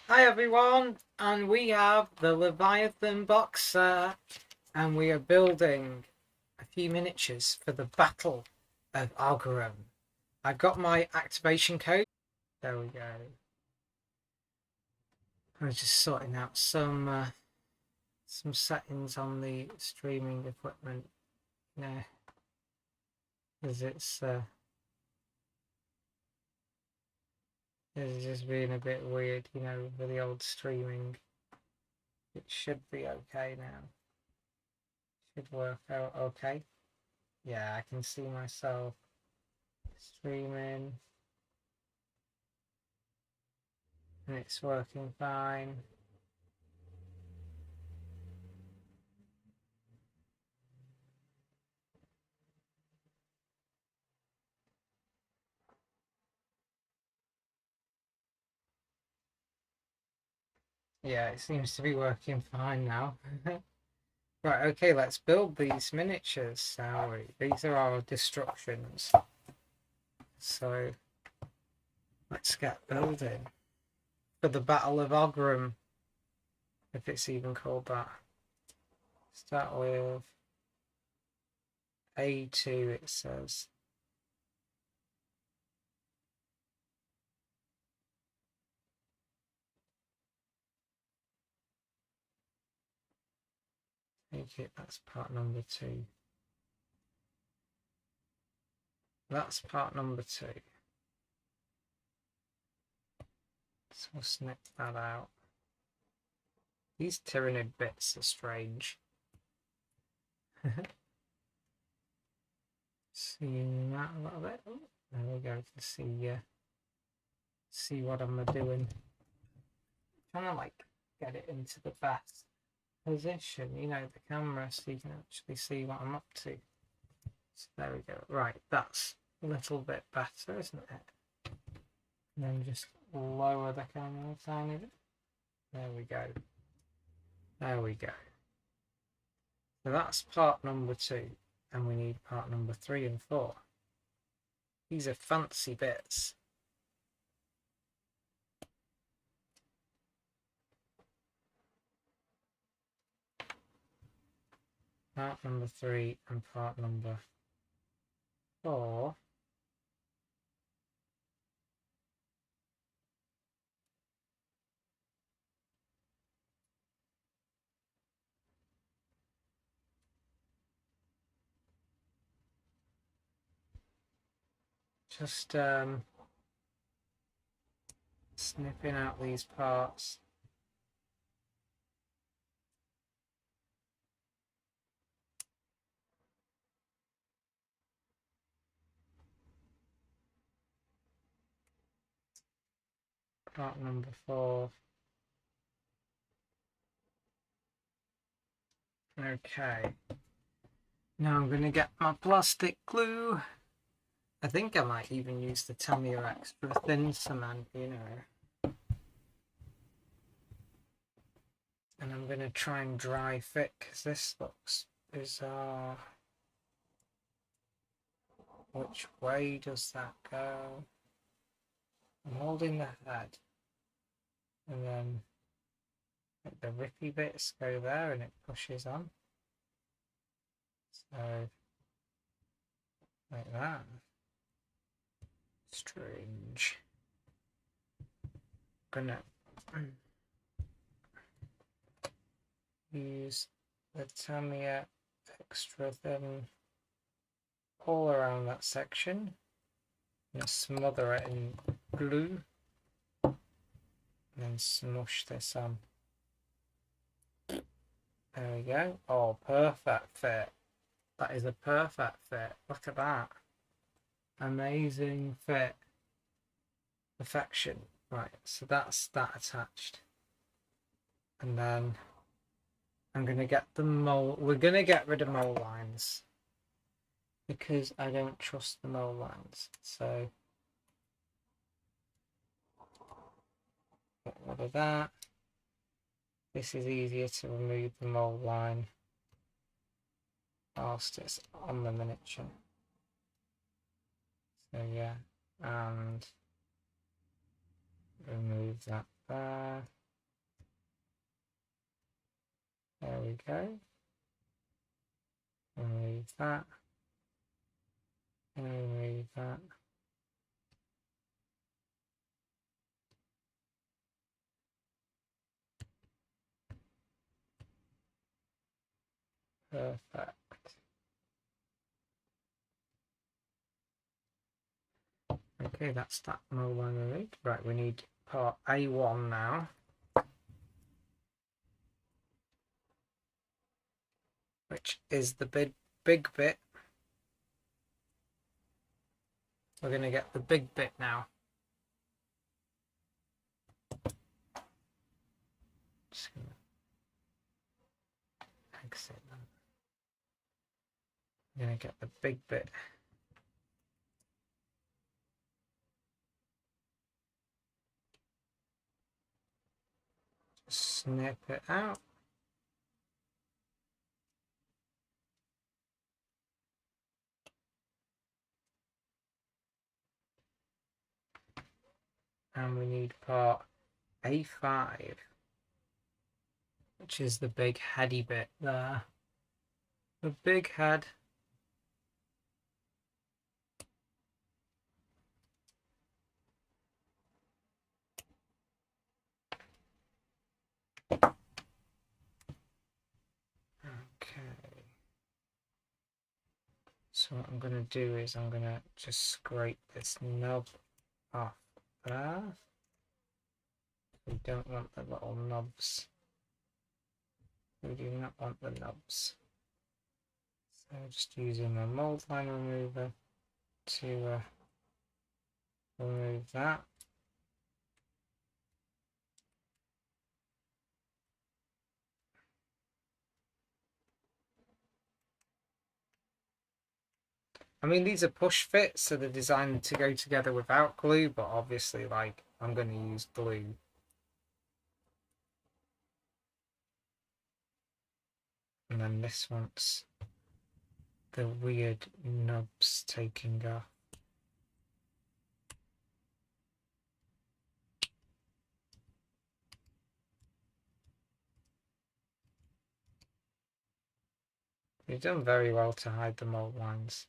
Hi everyone, and we have the Leviathan boxer, and we are building a few miniatures for the Battle of Oghram. I've got my activation code. There we go. I'm just sorting out some settings on the streaming equipment. Yeah, because it's just being a bit weird, with the old streaming. It should be okay now. Should work out okay. Yeah, I can see myself streaming and it's working fine. Yeah, it seems to be working fine now. Right, okay, let's build these miniatures, shall we? These are our destructions. So let's get building for the Battle of Oghram, if it's even called that. Start with A2, it says. Take it, that's part number 2. That's part number 2. So we'll snip that out. These tyrannid bits are strange. Seeing that a little bit. Oh, there we go. To see what I'm doing. Trying to get it into the best position, the camera, so you can actually see what I'm up to. So there we go. Right, that's a little bit better, isn't it? And then just lower the camera a tiny bit. There we go. There we go. So that's part number 2, and we need part number 3 and 4. These are fancy bits. Part number 3 and part number 4. Just snipping out these parts. Part number 4. Okay. Now I'm going to get my plastic glue. I think I might even use the Tamiya extra thin cement, And I'm going to try and dry fit because this looks bizarre. Which way does that go? I'm holding the head. And then the rippy bits go there and it pushes on. So, like that. Strange. Gonna use the Tamiya extra thin all around that section. I'm gonna smother it in glue and then smush this on. There we go. Oh, perfect fit. That is a perfect fit. Look at that. Amazing fit. Perfection. Right, so that's that attached. And then I'm going to get the mole. We're going to get rid of mole lines because I don't trust the mole lines. So get rid of that. This is easier to remove the mole line whilst it's on the miniature. So yeah, and remove that there. There we go. Remove that. And remove that. Perfect. Okay, that's that mold line removed. Right, we need part A1 now. Which is the big bit. We're going to get the big bit now. Just going to exit that. I'm going to get the big bit. Just snip it out. And we need part A5, which is the big heady bit there. The big head. Okay. So what I'm going to do is I'm going to just scrape this knob off there. We don't want the little knobs. We do not want the knobs. So just using my mold line remover to remove that. I mean, these are push fits, so they're designed to go together without glue, but obviously, like, I'm going to use glue. And then this one's the weird knobs taking off. You've done very well to hide the mold lines.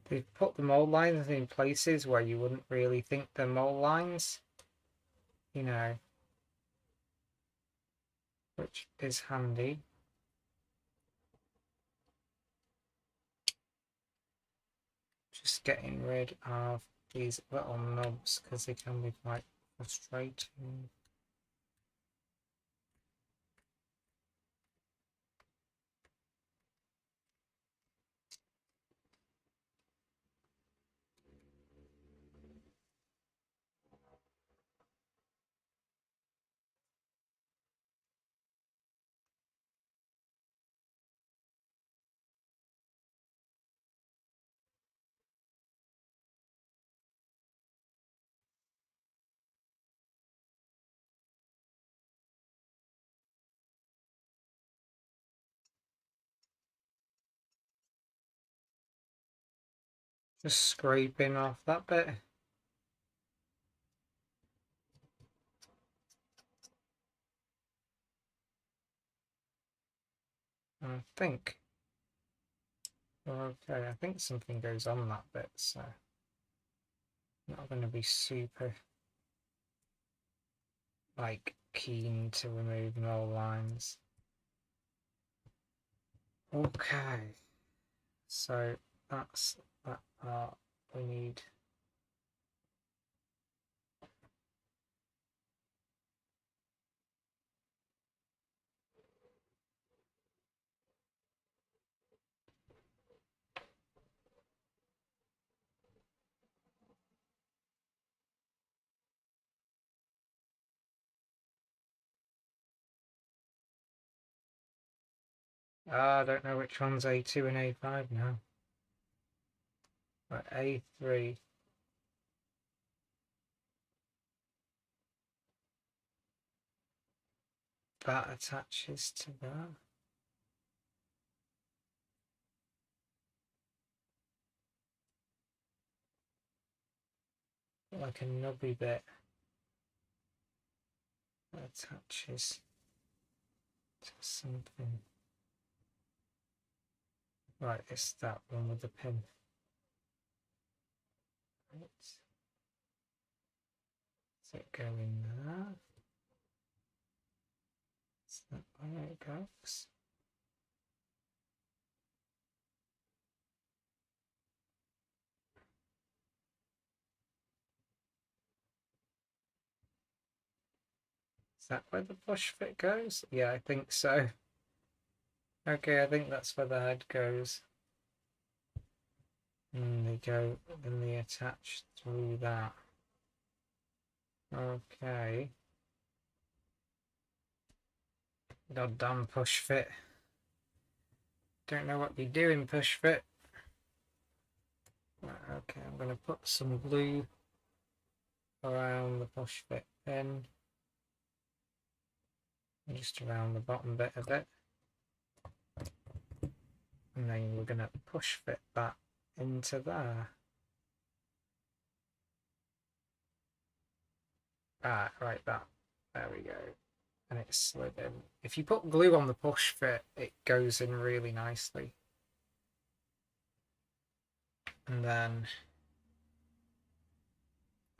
They've put the mold lines in places where you wouldn't really think they're mold lines, you know, which is handy. Just getting rid of these little knobs because they can be quite frustrating. Just scraping off that bit. I think we're okay. I think something goes on that bit, so I'm not going to be super like keen to remove mold lines. Okay, so that's that part we need. I don't know which one's A2 and A5 now. Right, A3. that attaches to that. Like a knobby bit that attaches to something. Right, it's that one with the pin. Right. Does it go in there? Is that where it goes? Is that where the push fit goes? Yeah, I think so. Okay, I think that's where the head goes. And they attach through that. Okay. Goddamn push fit. Don't know what you're doing, push fit. Right, okay, I'm going to put some glue around the push fit pin. Just around the bottom bit of it. And then we're going to push fit that into there. Ah, right, that. There we go. And it's slid in. If you put glue on the push fit, it goes in really nicely. And then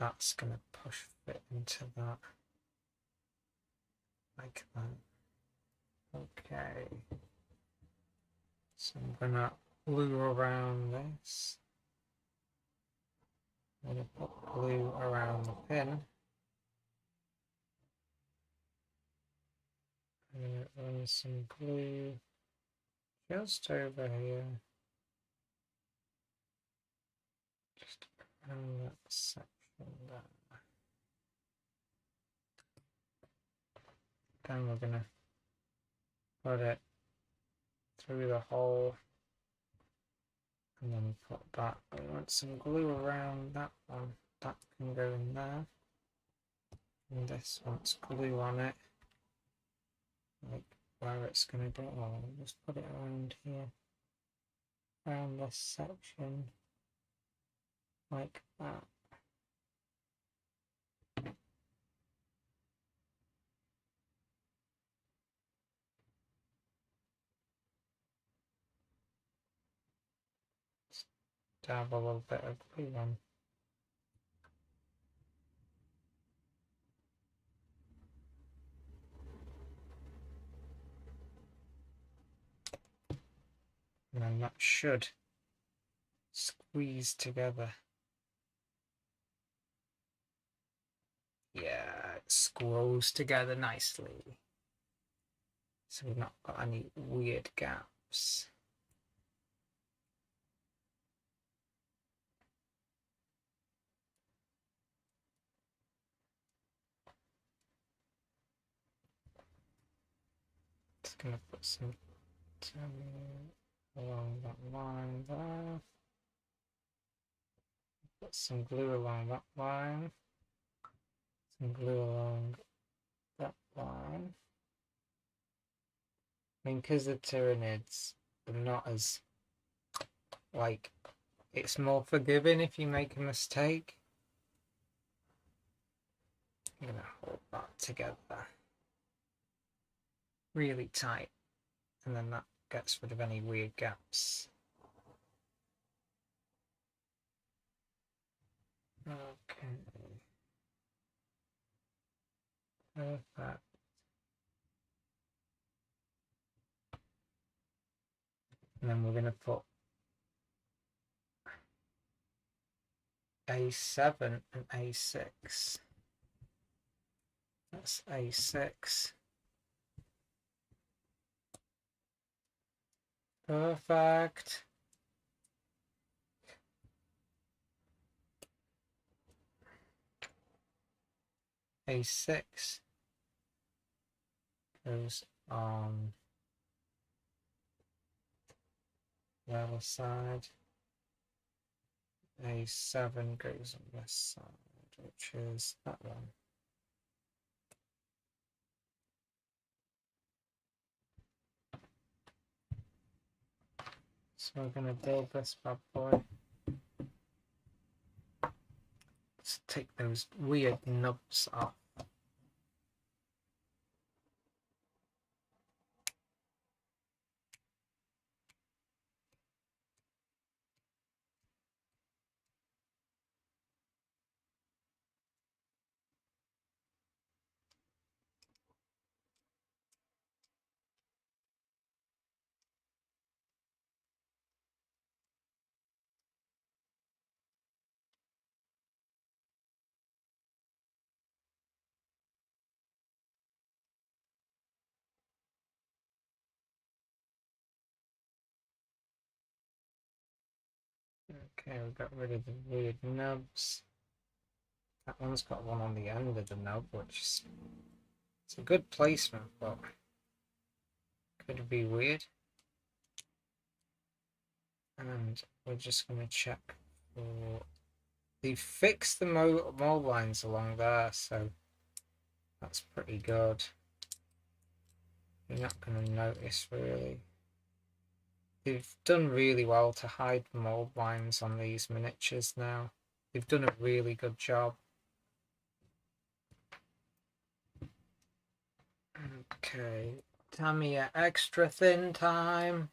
that's going to push fit into that. Like that. Okay. So I'm going to glue around this. I'm going to put glue around the pin. I'm going to run some glue just over here. Just around that section there. Then we're going to put it through the hole and then put that. We want some glue around that one. That can go in there. And this wants glue on it. Like where it's going to go. I'll just put it around here. Around this section. Like that. Dab a little bit of glue on. And then that should squeeze together. Yeah, it scrolls together nicely. So we've not got any weird gaps. Just gonna put some along that line there. Put some glue along that line. Some glue along that line. I mean, because the Tyranids are not as, like, it's more forgiving if you make a mistake. I'm gonna hold that together really tight, and then that gets rid of any weird gaps. Okay. Perfect. And then we're going to put A7 and A6. That's A6. Perfect. A6 goes on the other side. A7 goes on this side, which is that one. So we're going to build this bad boy. Let's take those weird nubs off. Okay, we got rid of the weird nubs. That one's got one on the end of the nub, which is it's a good placement, but could be weird. And we're just going to check for... They fixed the mold lines along there, so that's pretty good. You're not going to notice, really. They've done really well to hide the mold lines on these miniatures now. They've done a really good job. Okay, Tamiya extra thin time.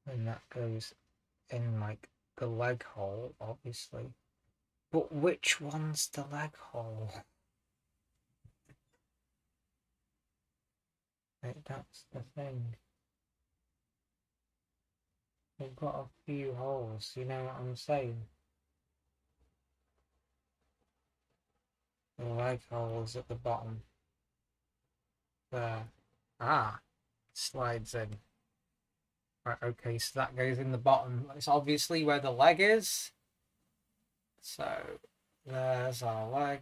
And that goes in like the leg hole, obviously. But which one's the leg hole? Like, that's the thing. We've got a few holes, you know what I'm saying? The leg hole is at the bottom. There. Ah, slides in. Right, okay, so that goes in the bottom. It's obviously where the leg is. So there's our leg.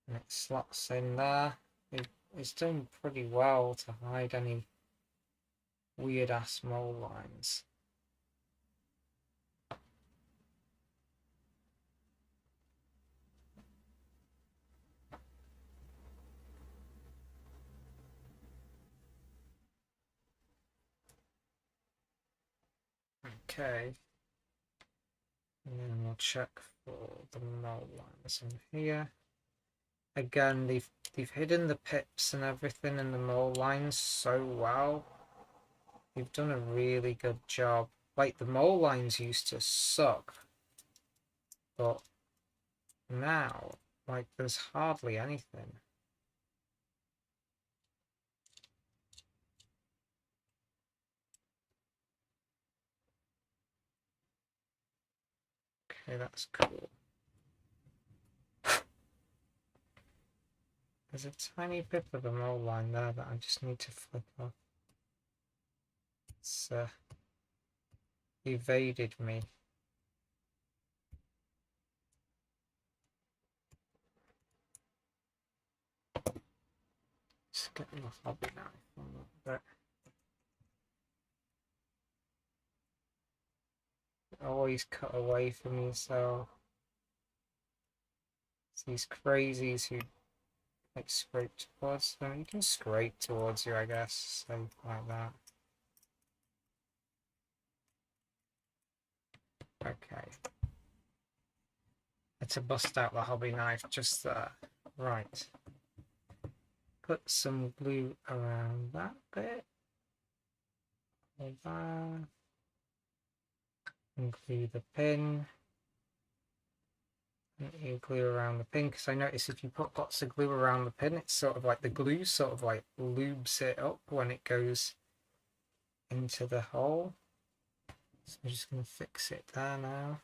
And it slots in there. It's done pretty well to hide any weird ass mold lines. Okay. And then we'll check for the mold lines in here. Again, they've hidden the pips and everything in the mold lines so well. They've done a really good job. Like, the mold lines used to suck, but now, like, there's hardly anything. Okay, that's cool. There's a tiny bit of a mold line there that I just need to flick off. It's evaded me. Just getting the hobby knife on that bit. Always cut away from yourself. It's these crazies who like scrape towards them. You can scrape towards you, I guess, so like that. Okay. Let's bust out the hobby knife just there. Right. Put some glue around that bit. Like that. And glue the pin. And you glue around the pin, because I notice if you put lots of glue around the pin, it's sort of like the glue sort of like lubes it up when it goes into the hole. So I'm just going to fix it there now.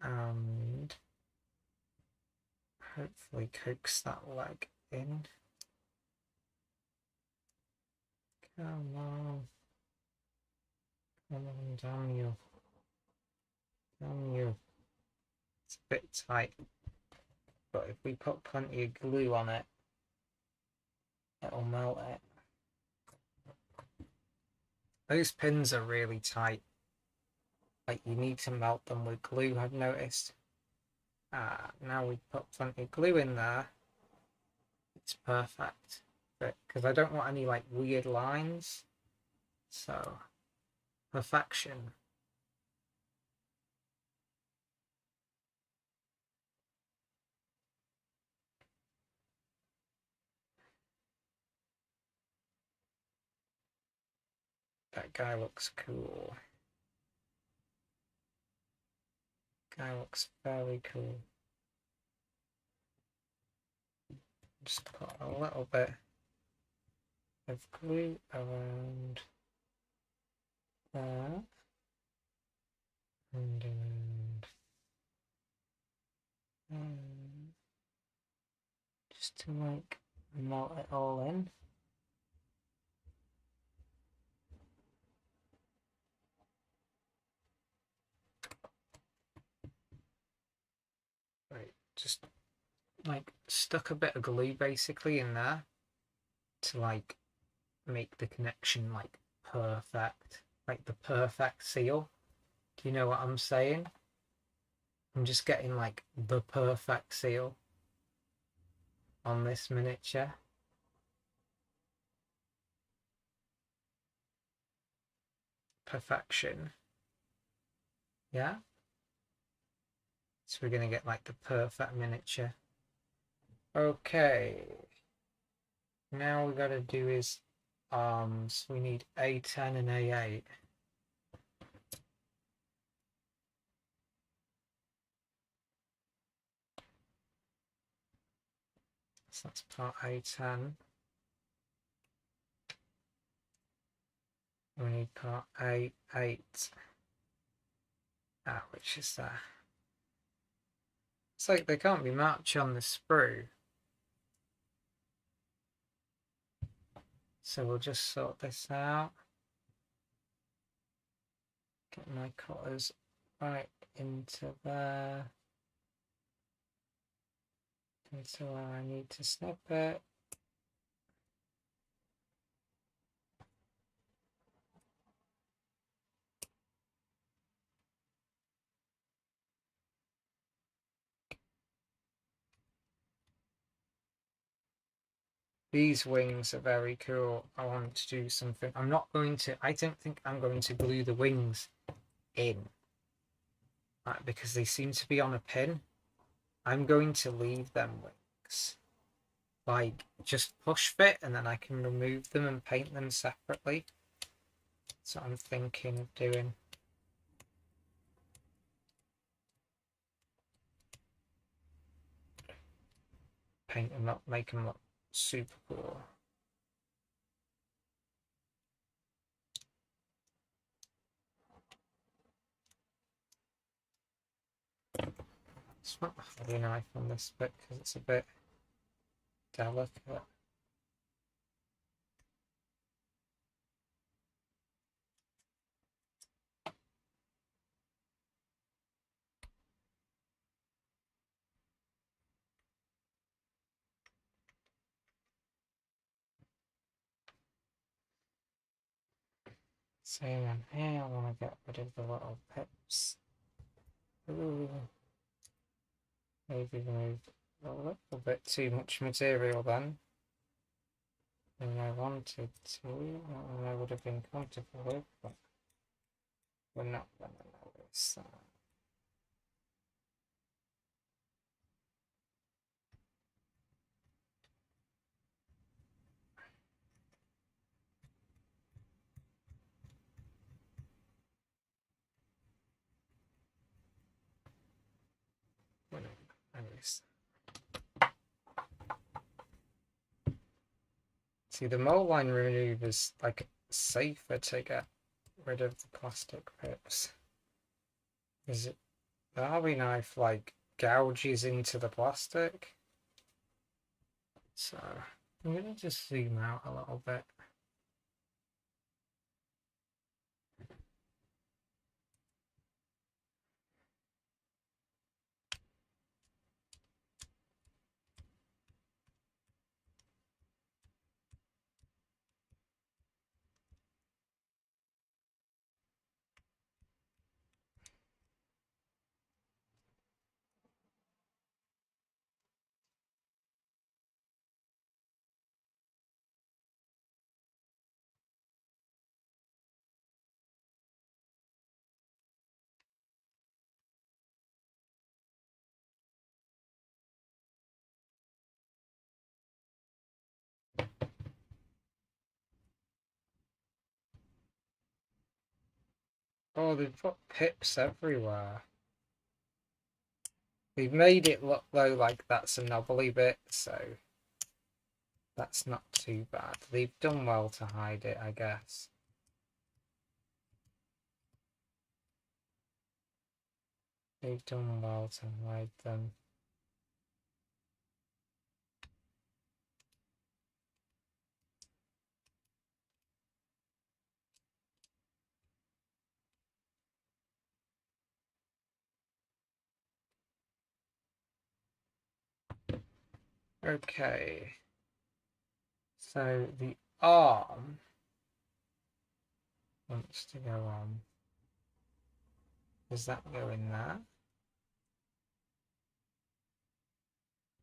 And hopefully coax that leg in. Come on. Come on, damn you. Damn you. It's a bit tight, but if we put plenty of glue on it, it'll melt it. Those pins are really tight. Like, you need to melt them with glue, I've noticed. Now we put plenty of glue in there. It's perfect. Because I don't want any like weird lines. So, perfection. That guy looks cool. Guy looks very cool. Just put a little bit of glue around there and just to like melt it all in. Right, just like stuck a bit of glue basically in there to like make the connection like perfect, like the perfect seal. Do you know what I'm saying? I'm just getting like the perfect seal on this miniature. Perfection. Yeah. So we're gonna get like the perfect miniature. Okay. Now we gotta do his arms. We need A10 and A8. So that's part A10. We need part A8. Which is there. It's like they can't be much on the sprue. So we'll just sort this out. Get my cutters right into there. Into where I need to snip it. These wings are very cool. I want to do something. I don't think I'm going to glue the wings in. Because they seem to be on a pin. I'm going to leave them wings. Like, just push fit and then I can remove them and paint them separately. That's what I'm thinking of doing. Paint them up, make them look super cool. Just want the Hobby knife on this bit because it's a bit delicate. Same on here, I want to get rid of the little pips. Ooh. Maybe removed a little bit too much material then. Than I wanted to, and I would have been comfortable with, but we're not going to notice that. We're not going to notice. See, the mold line remover is like safer to get rid of the plastic pips. Is it the Hobby knife like gouges into the plastic? So I'm gonna just zoom out a little bit. Oh, they've put pips everywhere. They've made it look though like that's a knobbly bit, so that's not too bad. They've done well to hide it, I guess. They've done well to hide them. Okay. So the arm wants to go on. Does that go in there?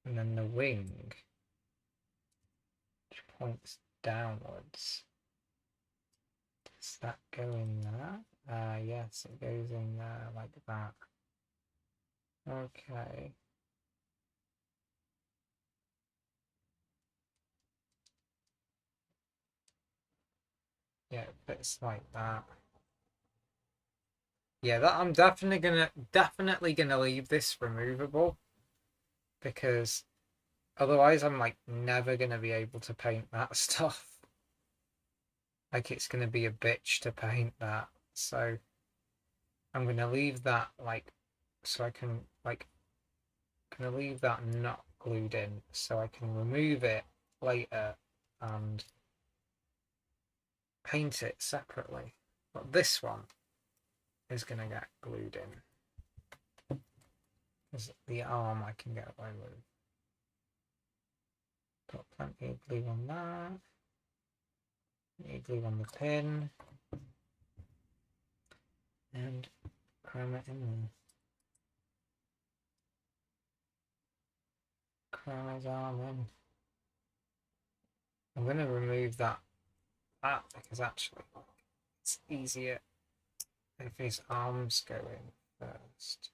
And then the wing, which points downwards. Does that go in there? Yes, it goes in there like that. Okay. Yeah, it fits like that. Yeah, that I'm definitely gonna leave this removable because otherwise I'm like never gonna be able to paint that stuff. Like it's gonna be a bitch to paint that. So I'm gonna leave that like so I can like gonna leave that not glued in so I can remove it later and paint it separately. But this one is gonna get glued in. Because the arm I can get away with. Got plenty of glue on that. Need glue on the pin. And cram it in there. Cram his arm in. I'm going to remove that because actually it's easier if his arms go in first.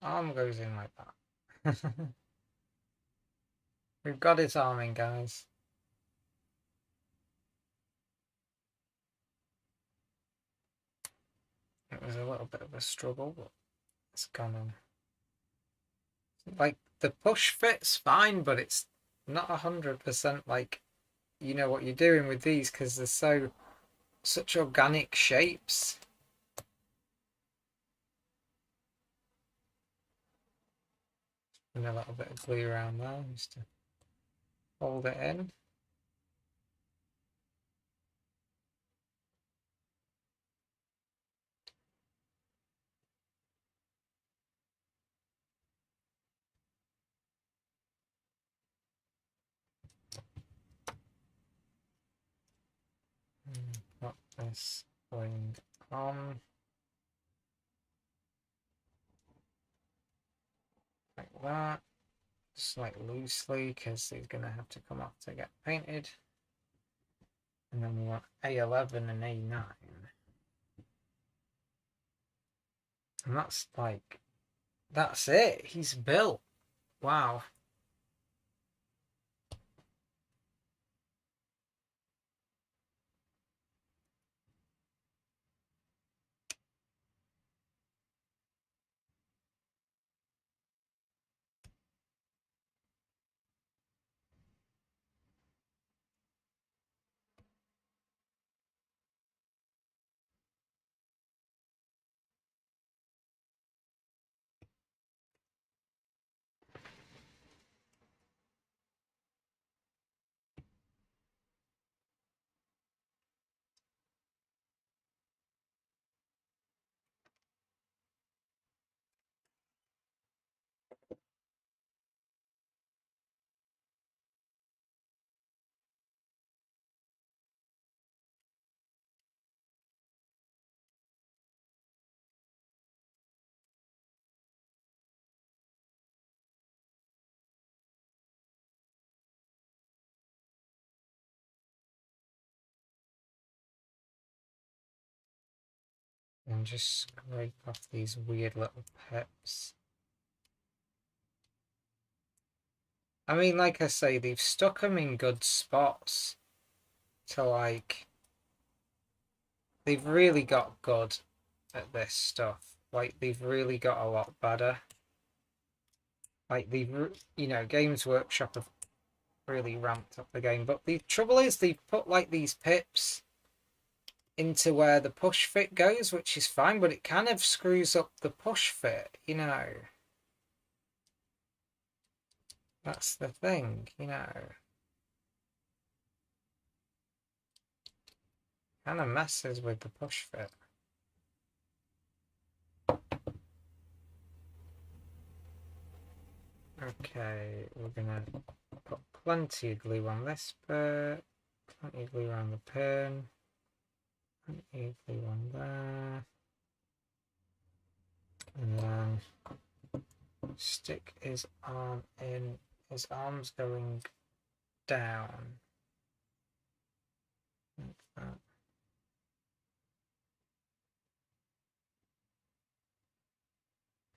Arm goes in like that. We've got his arm in, guys. It was a little bit of a struggle, but it's gone in. Like, the push fits fine, but it's not 100% like you know what you're doing with these because they're such organic shapes. And a little bit of glue around there just to hold it in. Put this wing on like that, just like loosely because he's going to have to come off to get painted. And then we want A11 and A9. And that's like, that's it. He's built. Wow. And just scrape off these weird little pips. I mean, like I say, they've stuck them in good spots. to like, they've really got good at this stuff. Like, they've really got a lot better. Like, Games Workshop have really ramped up the game. But the trouble is, they've put like these pips into where the push fit goes, which is fine, but it kind of screws up the push fit, That's the thing, Kind of messes with the push fit. Okay, we're gonna put plenty of glue on this bit, plenty of glue around the pin, plenty of glue on there, and then stick his arm in. His arm's going down. Like that.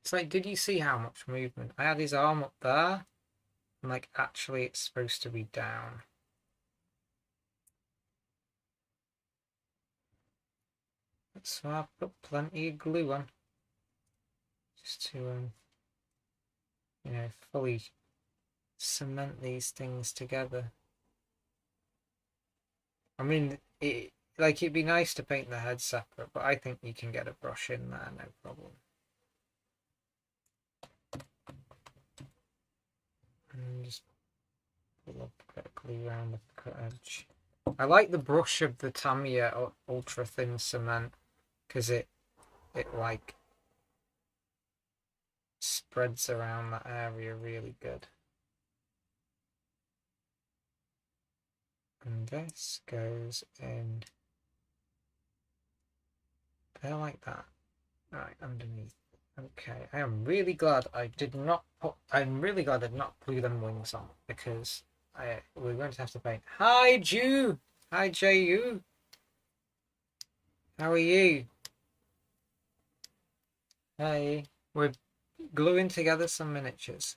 It's like, did you see how much movement? I had his arm up there, and like actually it's supposed to be down. So I've put plenty of glue on, just to, fully cement these things together. I mean, it'd be nice to paint the head separate, but I think you can get a brush in there, no problem. And just pull up a bit of glue around the cut edge. I like the brush of the Tamiya ultra thin cement because it like spreads around that area really good. And this goes in there like that, right underneath. Okay, I'm really glad I did not glue them wings on, because we're going to have to paint. Hi, Jew! Hi, J.U. How are you? Hey, we're gluing together some miniatures.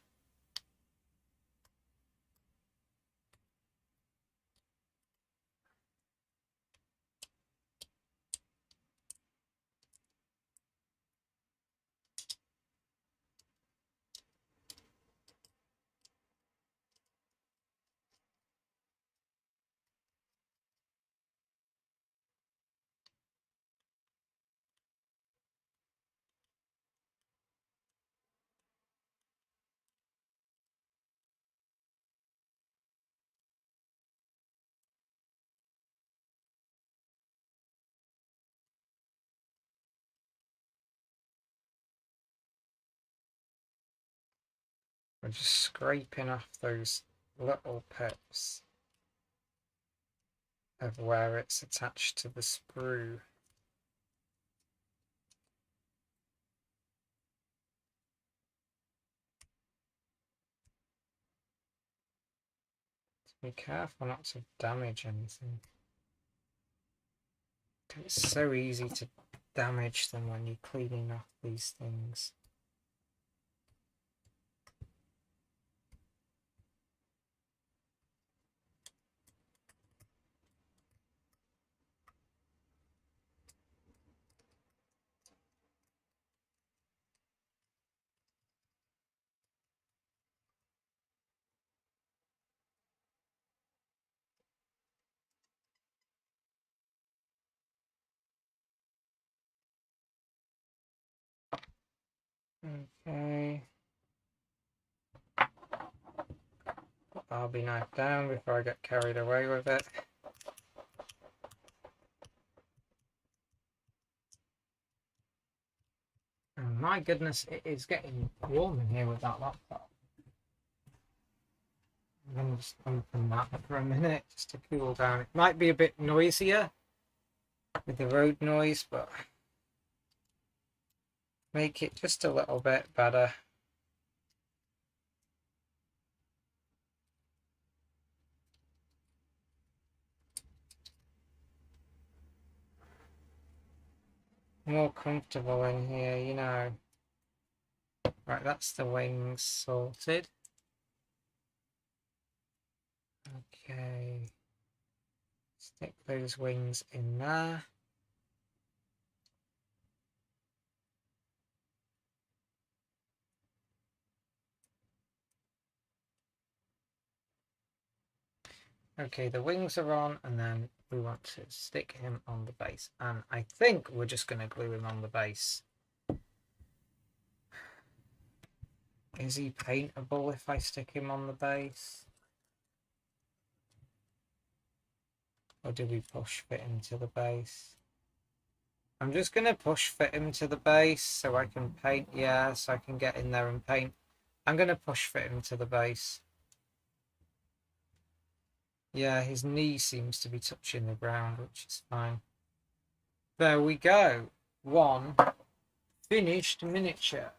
We're just scraping off those little pips of where it's attached to the sprue. Be careful not to damage anything. It's so easy to damage them when you're cleaning off these things. Okay. I'll be knocked down before I get carried away with it. And my goodness, it is getting warm in here with that laptop. I'm going to just open that for a minute just to cool down. It might be a bit noisier with the road noise, but make it just a little bit better. More comfortable in here, Right, that's the wings sorted. Okay. Stick those wings in there. Okay, the wings are on, and then we want to stick him on the base. And I think we're just going to glue him on the base. Is he paintable if I stick him on the base? Or do we push fit him to the base? I'm just going to push fit him to the base so I can paint. Yeah, so I can get in there and paint. I'm going to push fit him to the base. Yeah, his knee seems to be touching the ground, which is fine. There we go. One finished miniature.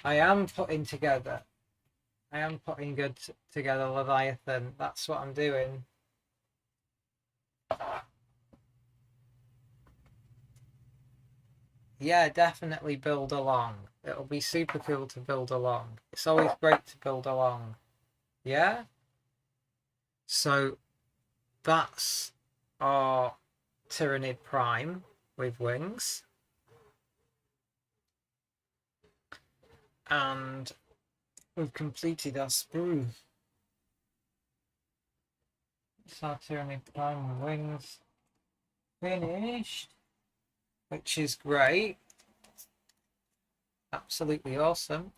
I am putting together together Leviathan. That's what I'm doing. Yeah, definitely build along. It'll be super cool to build along. It's always great to build along. Yeah? So that's our Tyrannid Prime with wings. And we've completed our sprue. It's our Tyrannid Prime with wings finished, which is great. Absolutely awesome.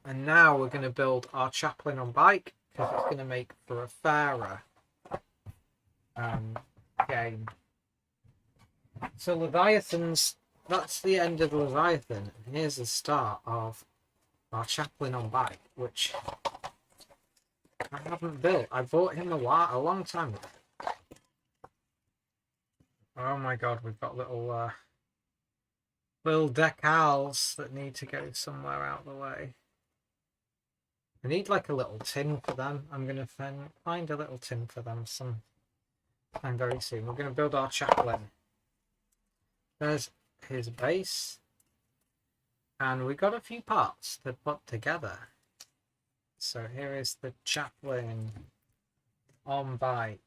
And now we're going to build our chaplain on bike, because it's going to make for a fairer game. So Leviathans, that's the end of Leviathan. And here's the start of our chaplain on bike, which I haven't built. I bought him a long time ago. Oh my god, we've got little decals that need to go somewhere out of the way. I need like a little tin for them. I'm going to find a little tin for them sometime very soon. We're going to build our chaplain. There's his base. And we got a few parts to put together. So here is the chaplain on bike.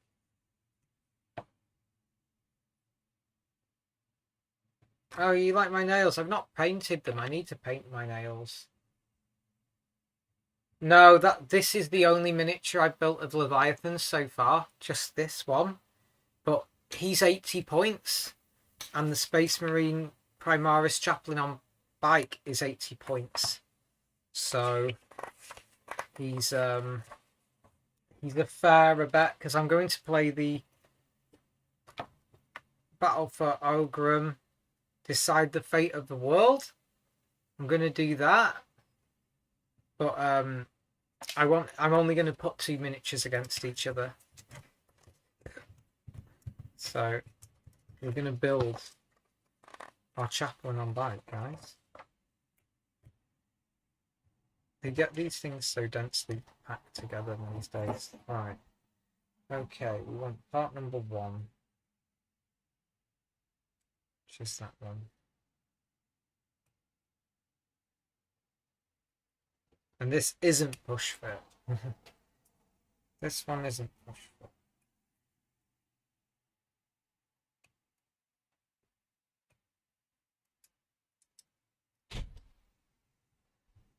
Oh, you like my nails? I've not painted them. I need to paint my nails. No, this is the only miniature I've built of Leviathan so far. Just this one. But he's 80 points. And the Space Marine Primaris Chaplain on bike is 80 points. So he's a fairer bet, because I'm going to play the Battle for Oghram, decide the fate of the world. I'm going to do that. But I'm only going to put 2 miniatures against each other. So we're going to build our chaplain on bike, guys. They get these things so densely packed together these days. Right. Okay, we want part number 1. Which is that one. And this isn't push fit. This one isn't push fit.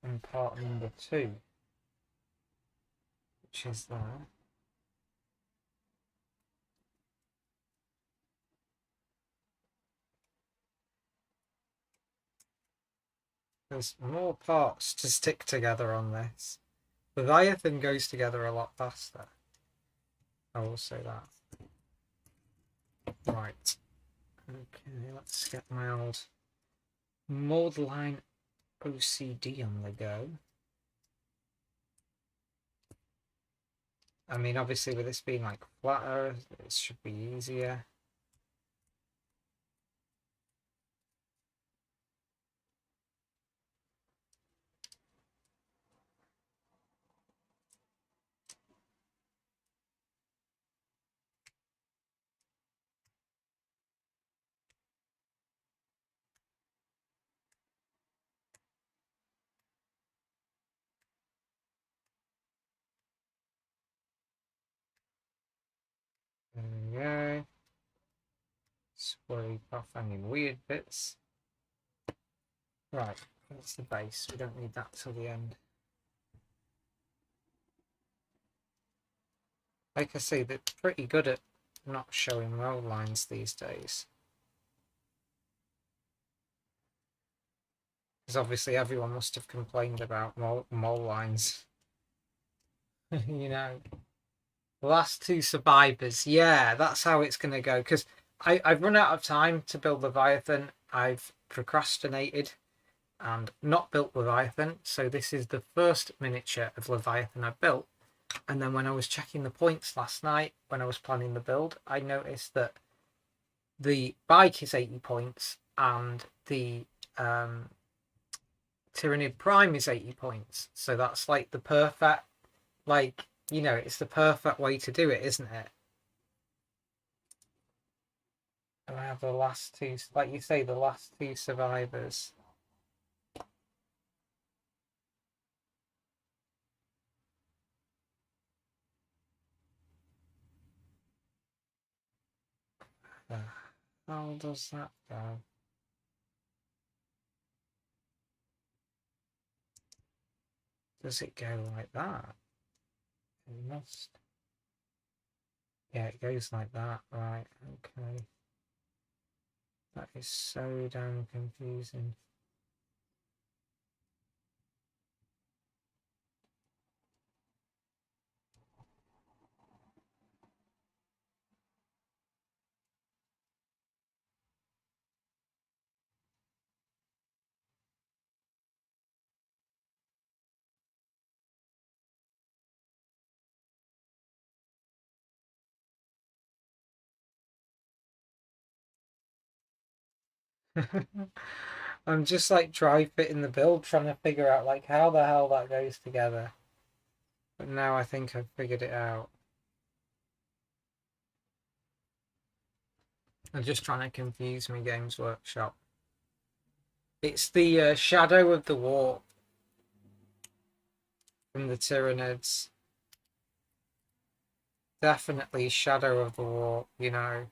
And part number 2, which is there. There's more parts to stick together on this. Leviathan goes together a lot faster. I will say that. Right. Okay, let's get my old Moldline OCD on the go. I mean, obviously with this being like flatter, it should be easier. There we go. Swipe off any weird bits. Right, that's the base. We don't need that till the end. Like I say, they're pretty good at not showing roll lines these days. Because obviously everyone must have complained about mole lines. You know. The last two survivors. Yeah, that's how it's going to go. Because I've run out of time to build Leviathan. I've procrastinated and not built Leviathan. So this is the first miniature of Leviathan I built. And then when I was checking the points last night, when I was planning the build, I noticed that the bike is 80 points and the Tyrannid Prime is 80 points. So that's like the perfect, like, you know, it's the perfect way to do it, isn't it? And I have the last two, like you say, the last two survivors. How does that go? Does it go like that? It must. Yeah, it goes like that. Right, okay. That is so damn confusing. I'm just like dry fitting the build, trying to figure out like how the hell that goes together. But now I think I've figured it out. I'm just trying to confuse me, Games Workshop. It's the Shadow of the Warp from the Tyranids. Definitely Shadow of the Warp, you know.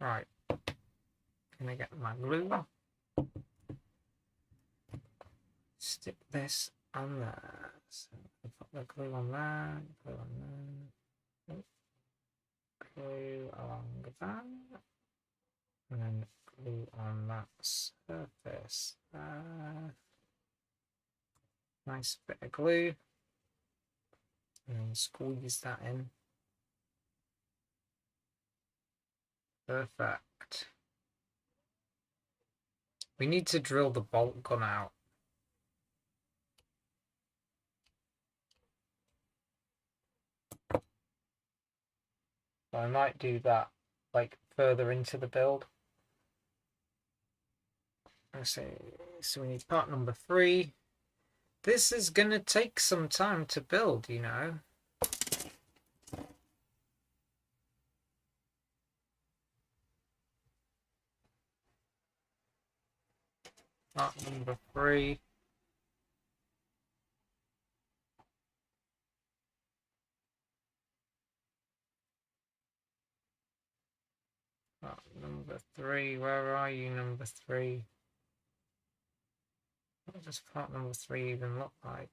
Right. Gonna get my glue. Stick this on there. So put the glue on there, glue on there. Glue along that. And then glue on that surface. Nice bit of glue. And then squeeze that in. Perfect. We need to drill the bolt gun out. So I might do that like further into the build. So we need part number 3. This is gonna take some time to build, you know. Part number 3. Part number 3. Where are you, number 3? What does part number 3 even look like?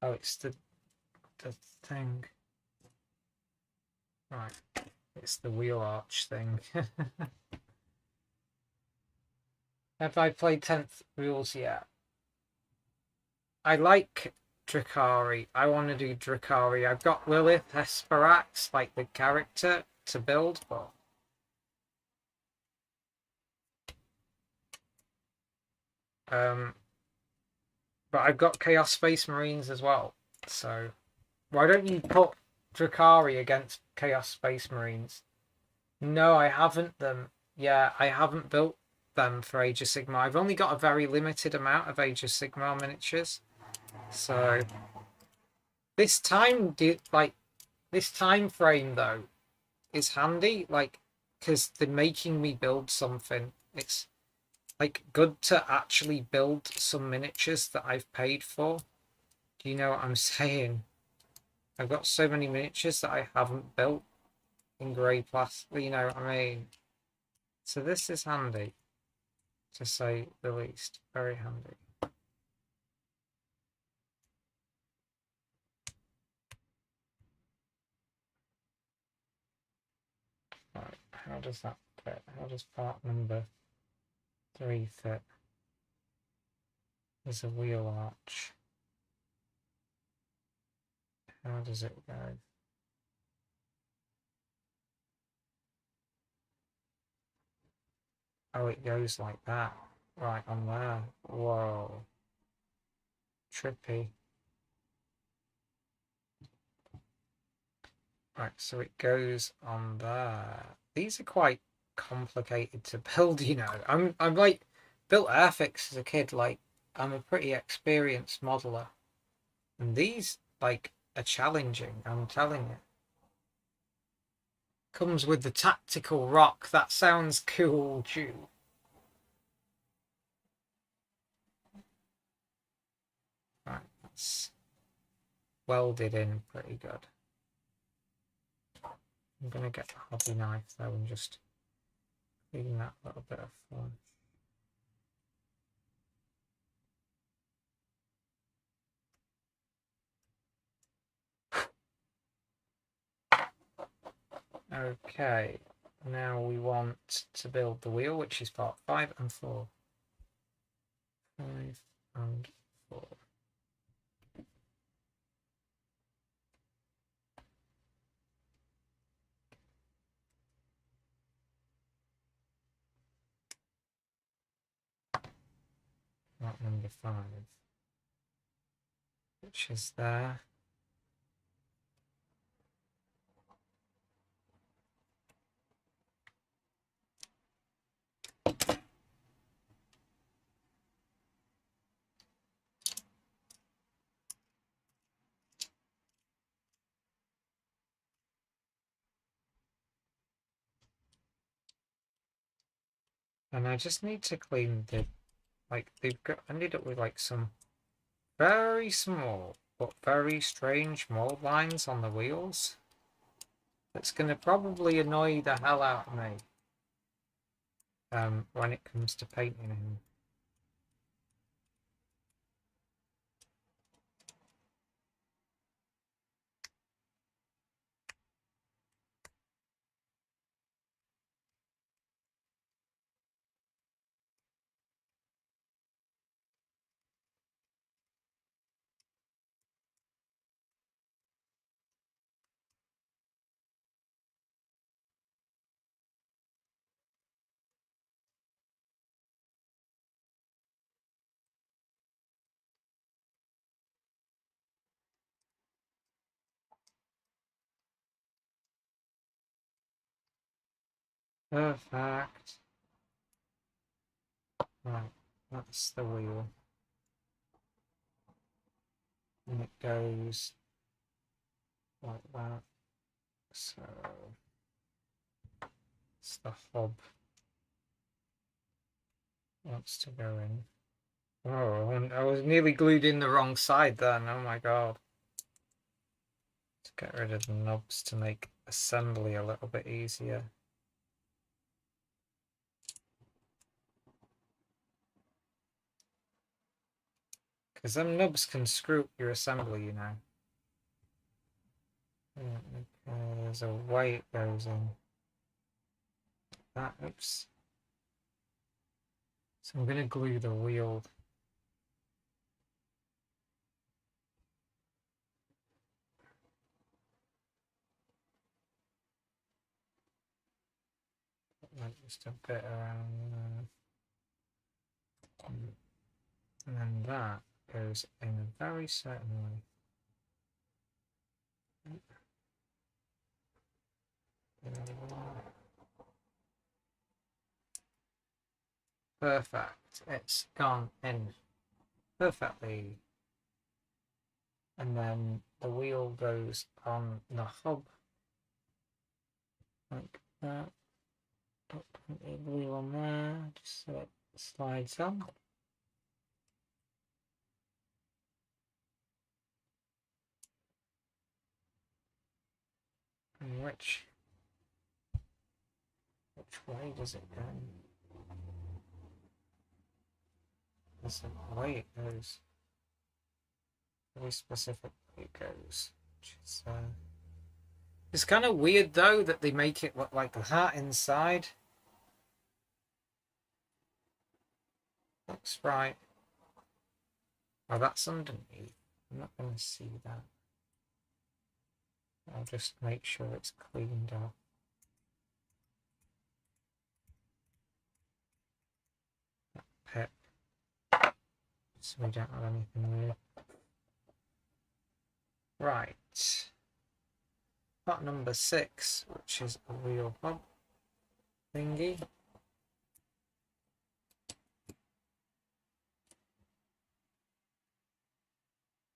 Oh, it's the thing. Right. It's the wheel arch thing. Have I played 10th Rules yet? I like Drakari. I want to do Drakari. I've got Lilith Hesperax, like the character, to build, but I've got Chaos Space Marines as well. So why don't you put Drakari against Chaos Space Marines? No, I haven't them. Yeah, I haven't built them for Age of Sigmar. I've only got a very limited amount of Age of Sigmar miniatures. So this time frame though is handy, like, because they're making me build something. like good to actually build some miniatures that I've paid for. Do you know what I'm saying? I've got so many miniatures that I haven't built in grey plastic, you know what I mean? So this is handy, to say the least. Very handy. Right, how does that fit? How does part number 3 fit? There's a wheel arch. How does it go? Oh, it goes like that. Right on there. Whoa. Trippy. Right, so it goes on there. These are quite complicated to build, you know. I'm like built Airfix as a kid, like I'm a pretty experienced modeler. And these like are challenging, I'm telling you. Comes with the tactical rock. That sounds cool, too. Right, that's welded in pretty good. I'm gonna get the hobby knife though and just clean that little bit of fun. Okay, now we want to build the wheel, which is part 5 and 4. 5 and 4. Not number 5, which is there. And I just need to clean the, like, they've got, ended up with like some very small but very strange mold lines on the wheels. That's going to probably annoy the hell out of me when it comes to painting him. Perfect. Right, that's the wheel. And it goes like that. So it's the hub. Wants to go in. Oh, and I was nearly glued in the wrong side then. Oh my god. To get rid of the knobs to make assembly a little bit easier. Because them knobs can screw up your assembly, you know. There's a way it goes in. That, oops. So I'm going to glue the wheel. Like just a bit around there. And then that goes in a very certain way. Perfect. It's gone in perfectly. And then the wheel goes on the hub. Like that. Put the wheel on there, just so it Slides on. And which way does it go? That's the way it goes. Very specific way it goes. Which is, it's kind of weird though that they make it look like that inside. Looks right. Oh, that's underneath. I'm not going to see that. I'll just make sure it's cleaned up. Pip. So we don't have anything there. Right. Part number 6, which is a wheel hub thingy.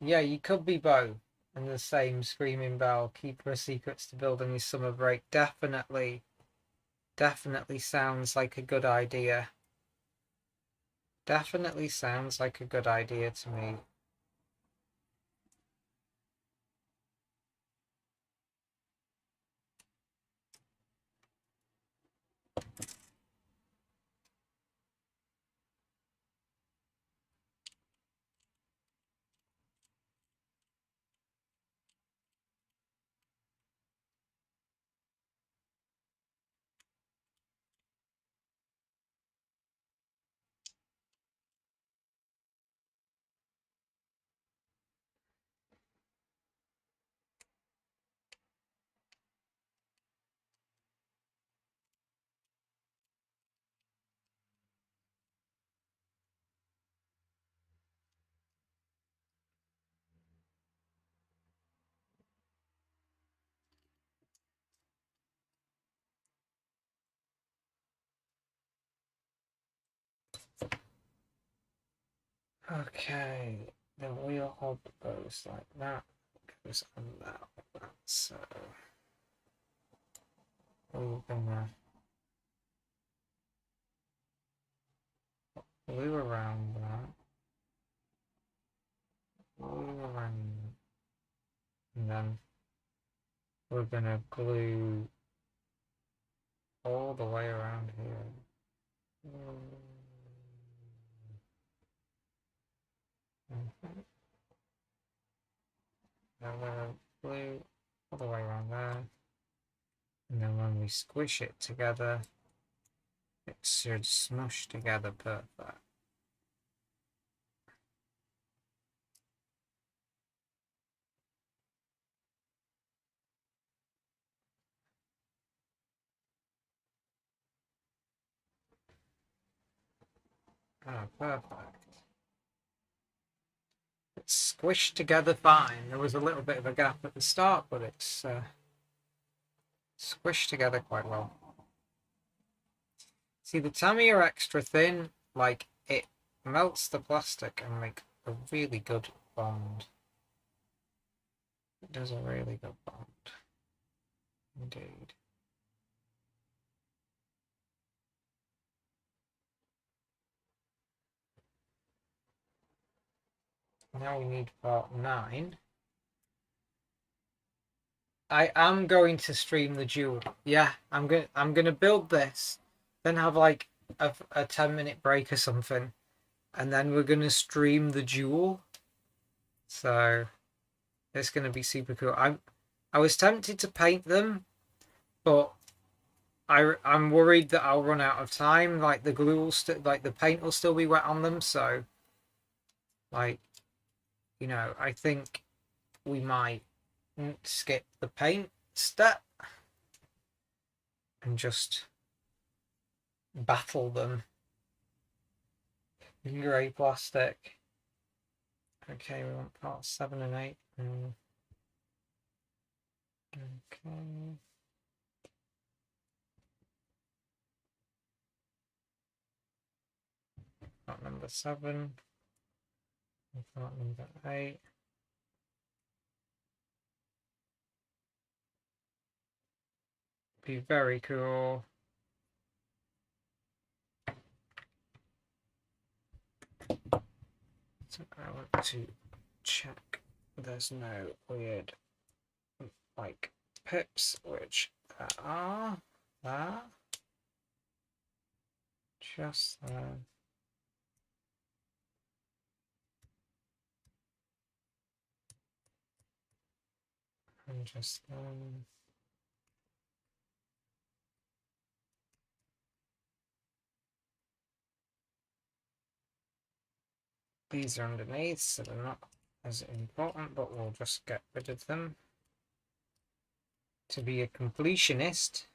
Yeah, you could be both in the same Screaming Bell, Keeper of Secrets to build on your summer break. Definitely sounds like a good idea. Definitely sounds like a good idea to me. Okay, the wheel hub goes like that, goes on that, like that. So we're gonna glue around that, glue around that, and then we're gonna glue all the way around here. Now we're gonna glue all the way around there, and then when we squish it together, it should smush together perfect. Oh, perfect. It's squished together fine. There was a little bit of a gap at the start, but it's squished together quite well. See, the Tamiya are extra thin, like it melts the plastic and make a really good bond. It does a really good bond. Indeed. Now we need part 9. I am going to stream the duel. Yeah, I'm gonna build this, then have like a 10-minute break or something, and then we're gonna stream the duel. So it's gonna be super cool. I was tempted to paint them, but I'm worried that I'll run out of time. Like the glue will still, like the paint will still be wet on them. So, like, I think we might skip the paint step and just battle them in grey plastic. Okay, we want parts 7 and 8. Okay. Part number 7. Part number 8. Be very cool. So I want to check there's no weird like pips, which there are there. Just there. And just these are underneath, so they're not as important, but we'll just get rid of them to be a completionist.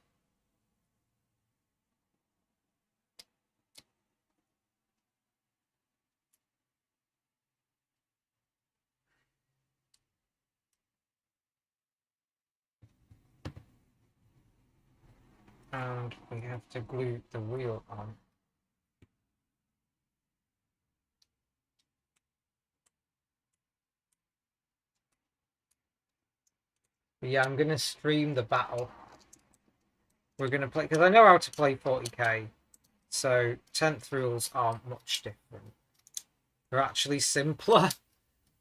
And we have to glue the wheel on. But yeah, I'm going to stream the battle. We're going to play, because I know how to play 40k, so 10th rules aren't much different. They're actually simpler.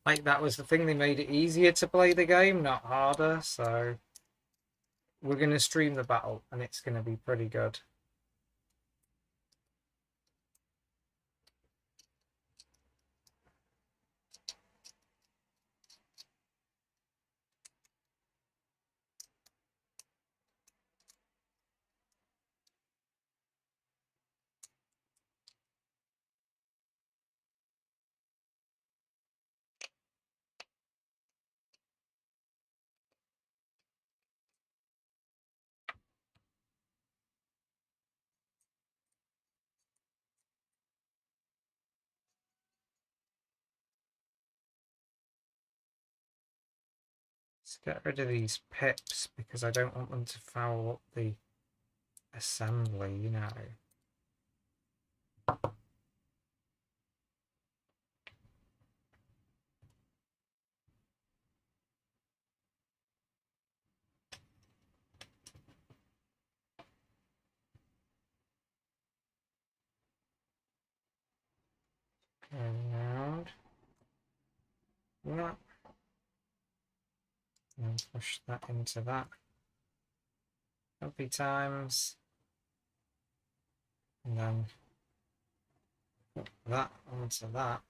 Like, that was the thing, they made it easier to play the game, not harder, so we're going to stream the battle, and it's going to be pretty good. Let's get rid of these pips, because I don't want them to foul up the assembly, you know. Around that, and push that into that. Happy times, and then put that onto that.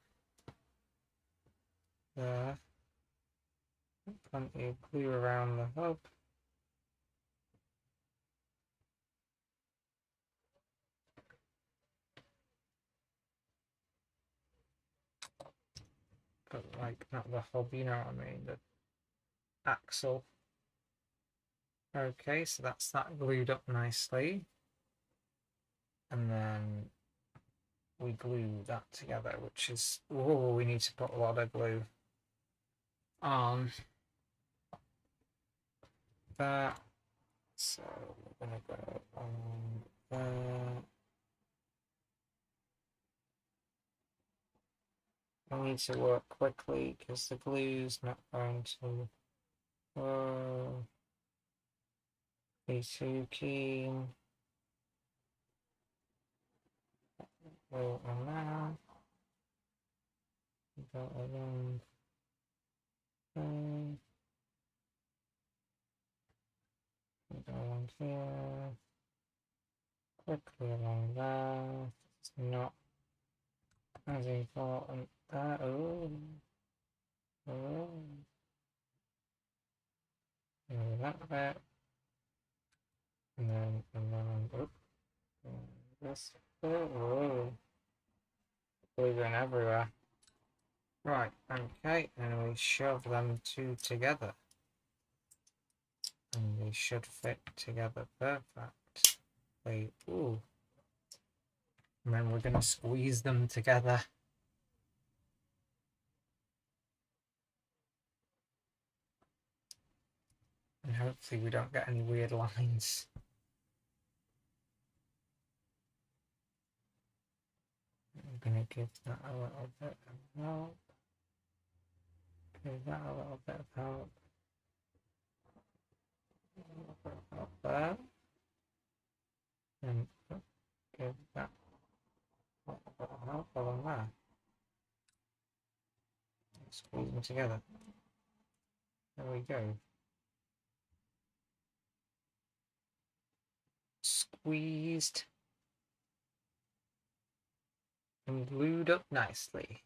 There. Plenty of glue around the hub. But like, not the hub, you know what I mean, the axle. Okay, so that's that glued up nicely. And then we glue that together, which is, oh, we need to put a lot of glue on that. So we're gonna go on there. I need to work quickly because the glue's not going to be too keen. Glue on there. Go around there. Go along here. Quickly along there. It's not as important there. Oh. Oh. That bit. And then around this bit. Oh. Glue going everywhere. Right, okay, and we shove them two together. And they should fit together perfectly. Ooh. And then we're going to squeeze them together. And hopefully we don't get any weird lines. I'm going to give that a little bit of help. Give that a little bit of help. A little bit of help there. And give that a little bit of help along there. Squeeze them together. There we go. Squeezed and glued up nicely.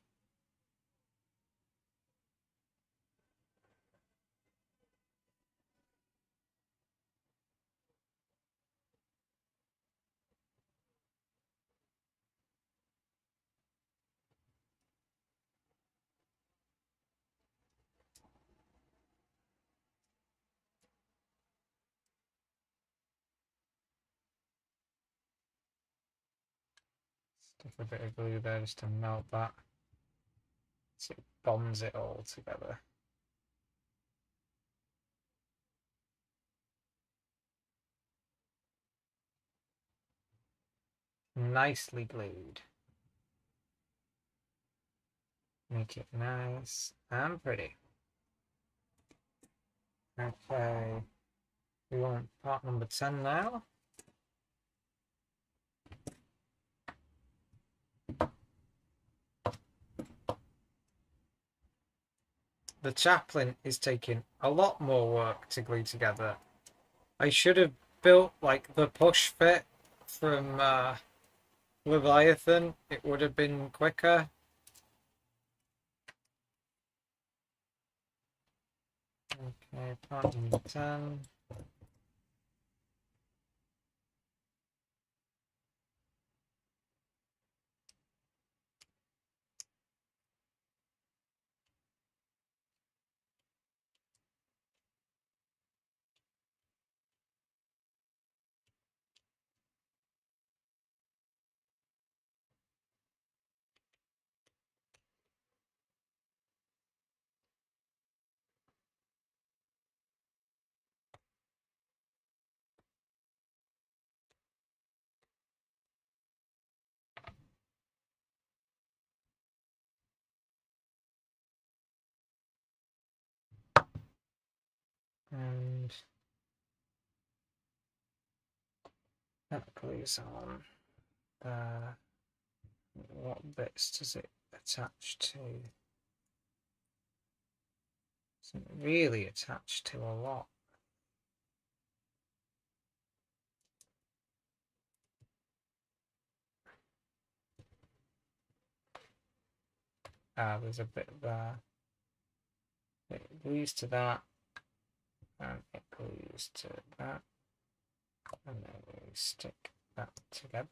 Stick a bit of glue there just to melt that, so it bonds it all together. Nicely glued. Make it nice and pretty. Okay, we want part number 10 now. The chaplain is taking a lot more work to glue together. I should have built like the push fit from Leviathan. It would have been quicker. Okay, part number 10. And that glues on. What bits does it attach to? Doesn't really attach to a lot. There's a bit there. It glues to that, and it glues to that, and then we stick that together.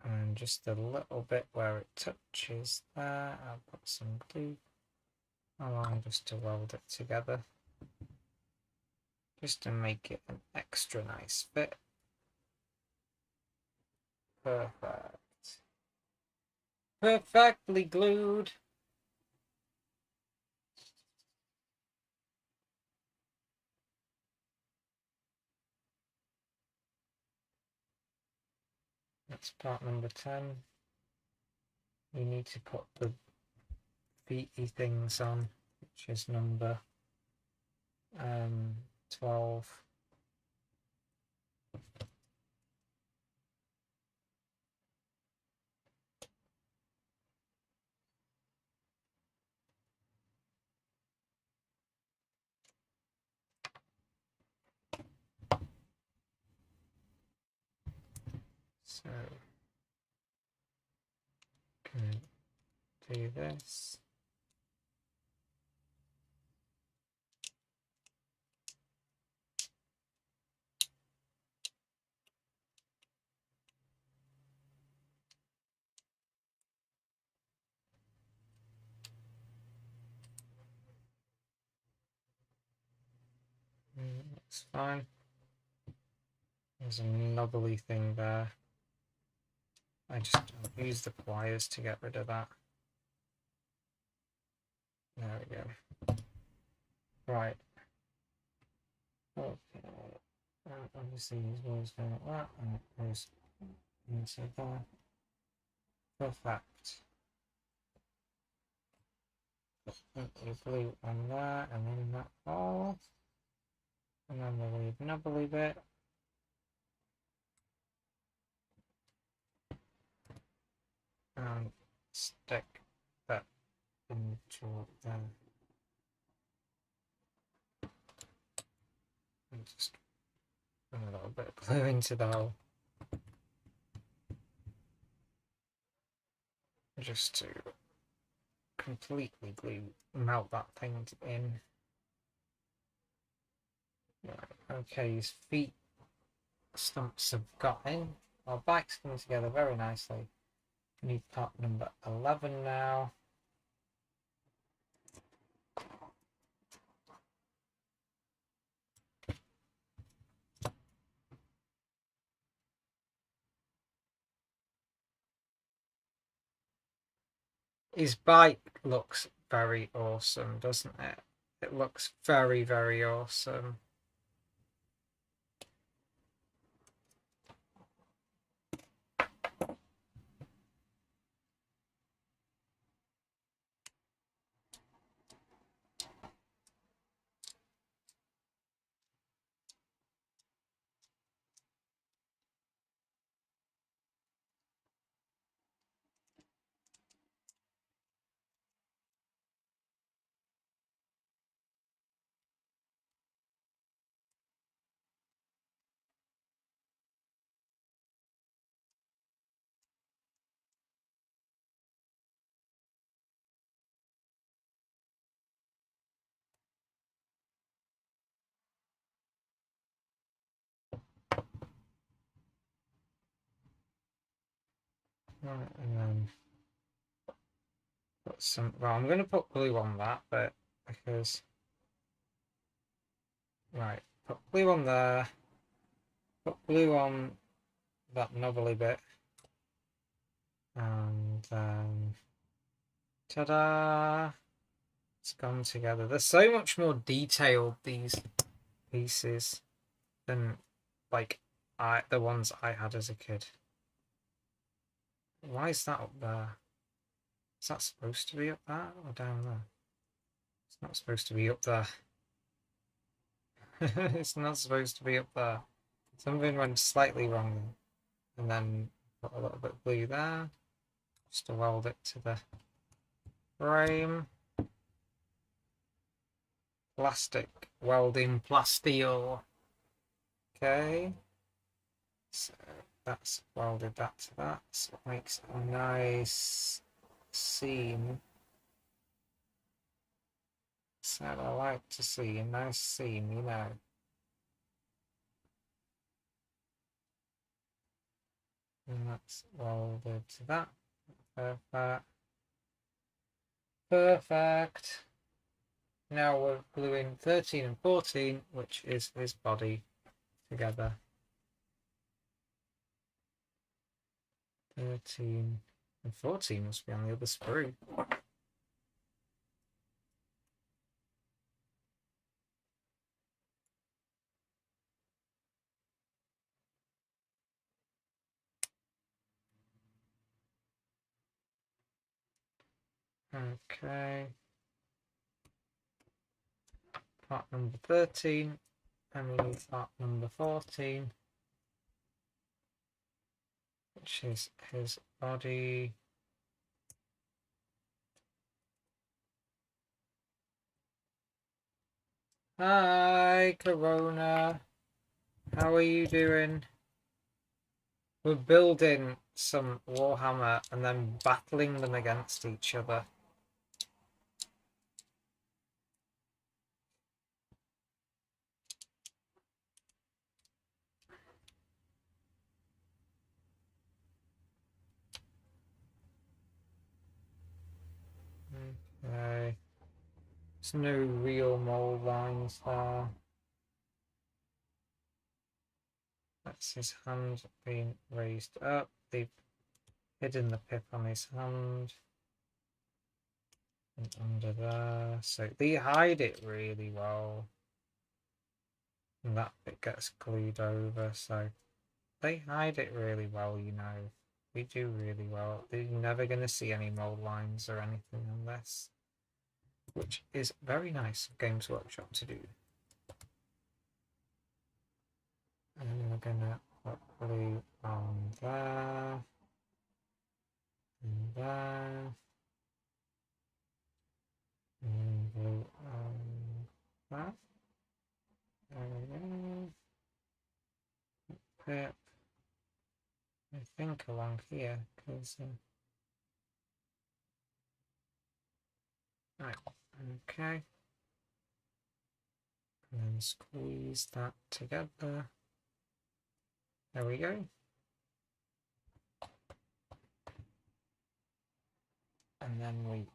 And just a little bit where it touches there, I'll put some glue along just to weld it together, just to make it an extra nice fit. Perfect. Perfectly glued. That's part number 10. We need to put the feety things on, which is number 12. So, can do this. That's fine. There's a knobbly thing there. I just use the pliers to get rid of that. There we go. Right. Okay. Obviously, these walls go like that, and it goes into there. Perfect. Put the glue on there, and then that hole. And then we'll leave knobbly bit. And stick that into there. And just put a little bit of glue into the hole. Just to completely melt that thing in. Right, okay, his feet stumps have got in. Our bike's coming together very nicely. We need part number 11 now. His bike looks very awesome, doesn't it? It looks very, very awesome. Right, and then put some. Well, I'm going to put glue on that, but because right, put glue on there. Put glue on that knobbly bit, and ta-da! It's gone together. They're so much more detailed, these pieces, than like the ones I had as a kid. Why is that up there? Is that supposed to be up there or down there? It's not supposed to be up there. It's not supposed to be up there. Something went slightly wrong. And then put a little bit of glue there, just to weld it to the frame. Plastic welding plasteel. Okay. So that's welded that to that. So it makes a nice seam. So I like to see a nice seam, you know. And that's welded to that. Perfect. Perfect. Now we're gluing 13 and 14, which is his body, together. 13 and 14 must be on the other sprue. Okay. Part number 13, and we need part number 14, which is his body. Hi, Corona. How are you doing? We're building some Warhammer and then battling them against each other. Okay. There's no real mold lines there. That's his hand being raised up. They've hidden the pip on his hand. And under there. So they hide it really well. And that bit gets glued over, so they hide it really well, you know. We do really well. They're never going to see any mold lines or anything on this, which is very nice of Games Workshop to do. And we're going to put glue on there. And there. And glue on that. There we go. Pip. I think along here, because right, okay. And then squeeze that together. There we go. And then we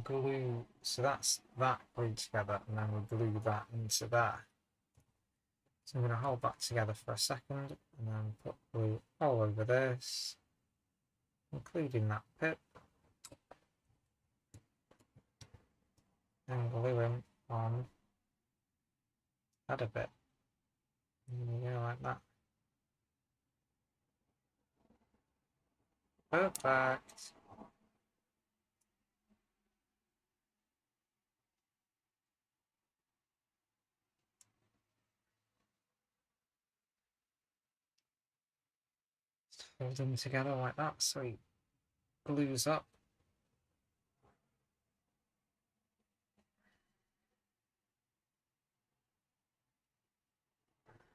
glue, so that's that glued together, and then we glue that into there. So I'm going to hold that together for a second, and then put glue all over this, including that pip, and glue him on that a bit. There we go, like that. Perfect. Fold them together like that so he glues up.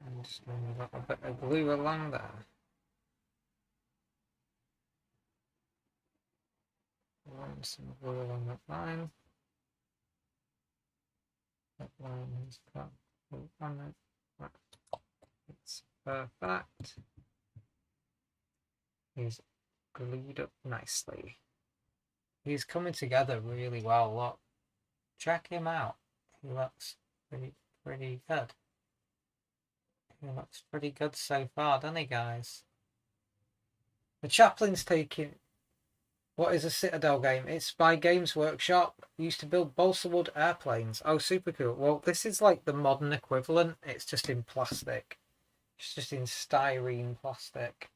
And just a little bit of glue along there. Want some glue along that line. That line has got glue on it. Right. It's perfect. He's glued up nicely. He's coming together really well. Look, check him out. He looks pretty good. He looks pretty good so far, doesn't he, guys? The Chaplin's taking. What is a Citadel game? It's by Games Workshop. Used to build balsa wood airplanes. Oh, super cool. Well, this is like the modern equivalent. It's just in plastic. It's just in styrene plastic.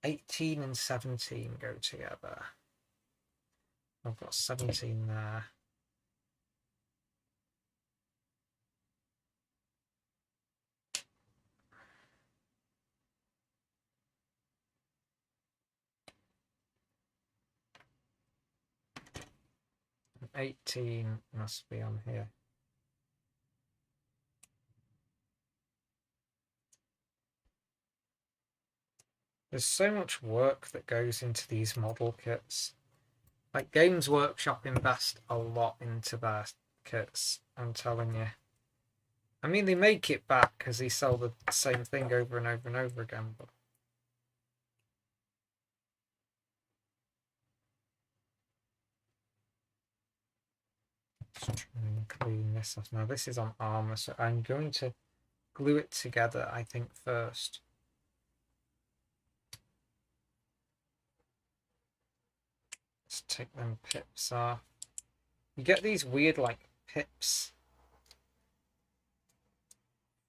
18 and 17 go together. I've got 17 there. And 18 must be on here. There's so much work that goes into these model kits. Like, Games Workshop invest a lot into their kits, I'm telling you. I mean, they make it back because they sell the same thing over and over and over again, but just try and clean this off. Now, this is on armor, so I'm going to glue it together, I think, first. Let's take them pips off. You get these weird, like, pips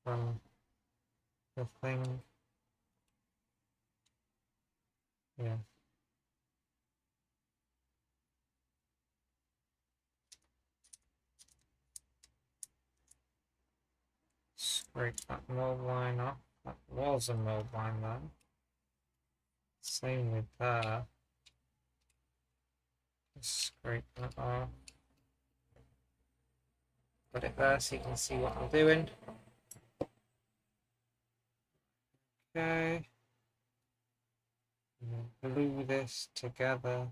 from the thing. Yeah. Scrape that mold line off. That was a mold line then. Same with that. Just scrape that off. Put it there so you can see what I'm doing. Okay. Glue this together.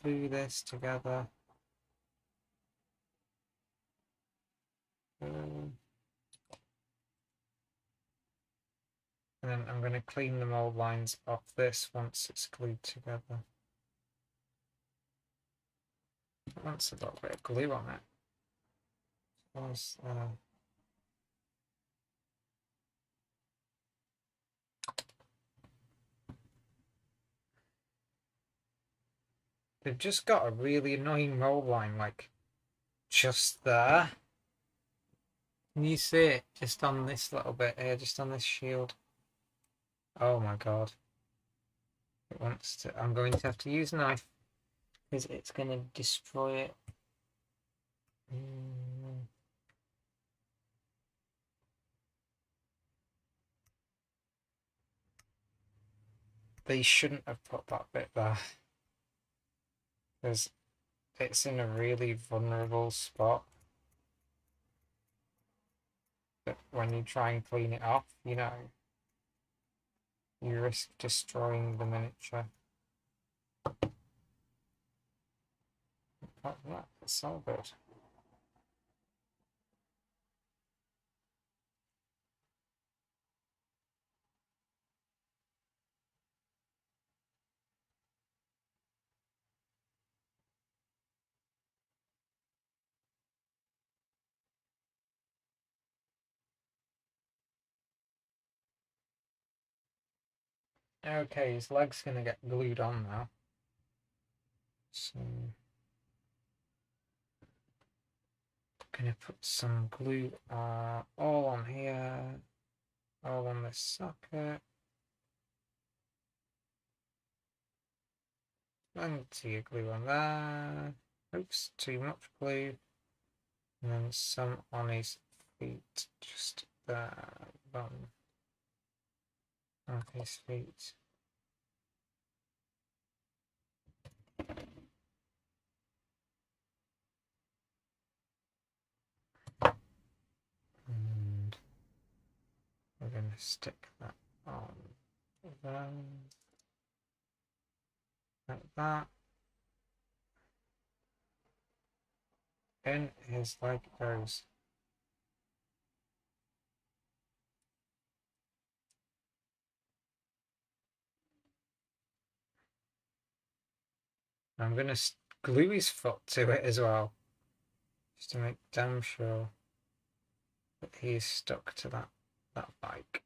Glue this together. And then I'm going to clean the mold lines off this once it's glued together. It wants a little bit of glue on it. They've just got a really annoying mold line, like, just there. Can you see it? Just on this little bit here, just on this shield. Oh my god. It wants to. I'm going to have to use a knife because it's going to destroy it. they shouldn't have put that bit there, because it's in a really vulnerable spot. But when you try and clean it off, you know, you risk destroying the miniature. Like that, it's all good. Okay, his leg's gonna get glued on now. So gonna put some glue all on here, all on this socket. Plenty of glue on there. Oops, too much glue. And then some on his feet, just there, bottom of his feet. And we're going to stick that on there, like that. In his leg goes. I'm going to glue his foot to it as well, just to make damn sure that he's stuck to that bike.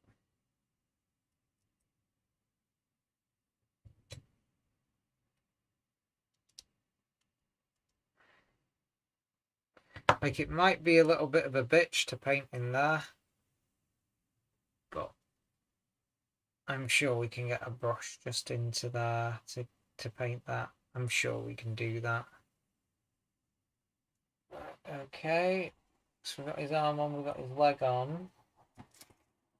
Like, it might be a little bit of a bitch to paint in there, but I'm sure we can get a brush just into there to paint that. I'm sure we can do that. Okay, so we've got his arm on, we've got his leg on.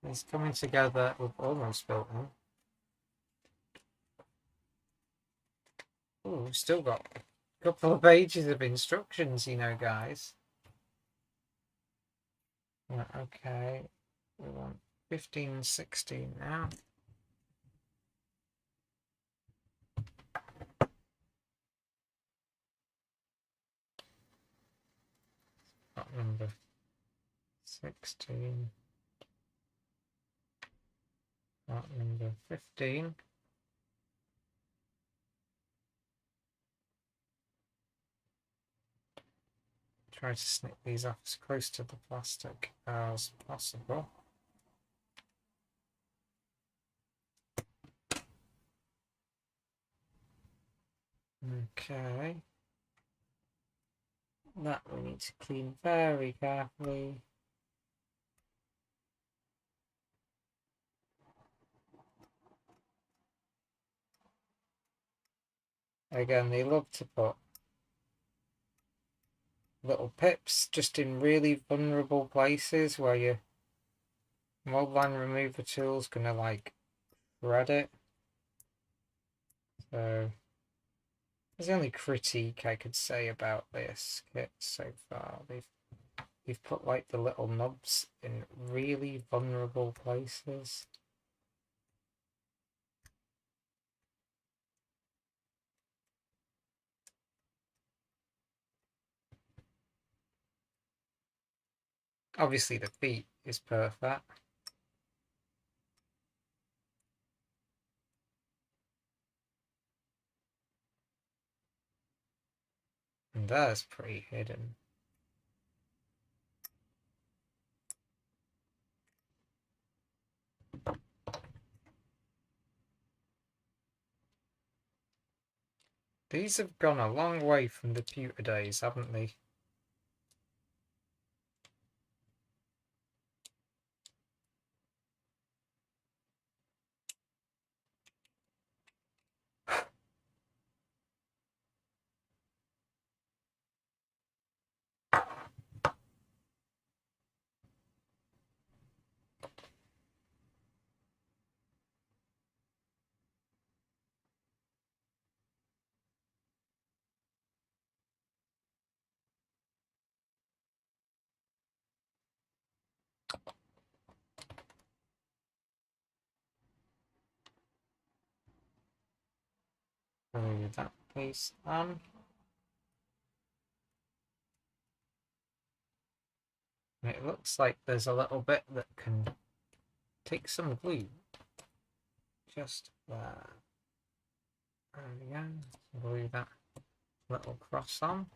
He's coming together. We've almost built him. Oh, we've still got a couple of pages of instructions, you know, guys. Right, okay, we want 15 and 16 now. Got number 16. Got number 15. Try to snip these off as close to the plastic as possible. Okay. That we need to clean very carefully. Again, they love to put little pips just in really vulnerable places where your mold line remover tool's gonna like thread it. So there's the only critique I could say about this kit so far. They've put like the little nubs in really vulnerable places. Obviously the feet is perfect. And there's pretty hidden. These have gone a long way from the pewter days, haven't they? Glue that piece on. And it looks like there's a little bit that can take some glue. Just there. There we go. Glue that little cross on.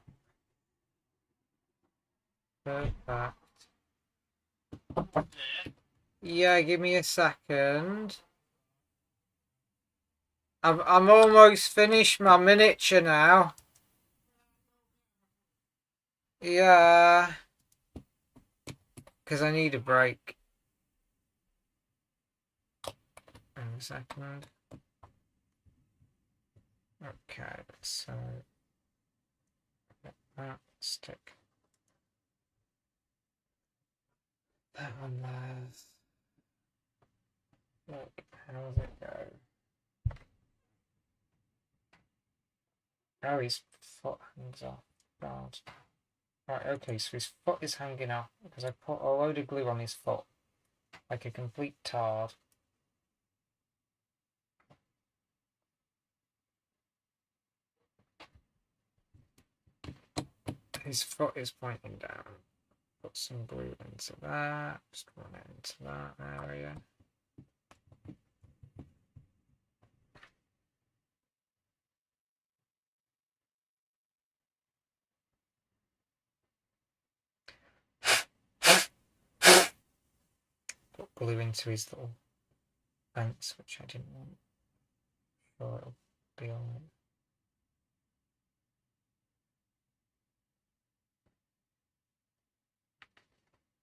Perfect. Yeah, give me a second. I'm almost finished my miniature now. Yeah. Because I need a break. In a second. Okay, so that stick. That one there. Look, how does it go? Oh, his foot hangs off. God. Right, okay, so his foot is hanging off because I put a load of glue on his foot. Like a complete tard. His foot is pointing down. Put some glue into that. Just run it into that area. Put glue into his little fence, which I didn't want. Sure, it'll be alright.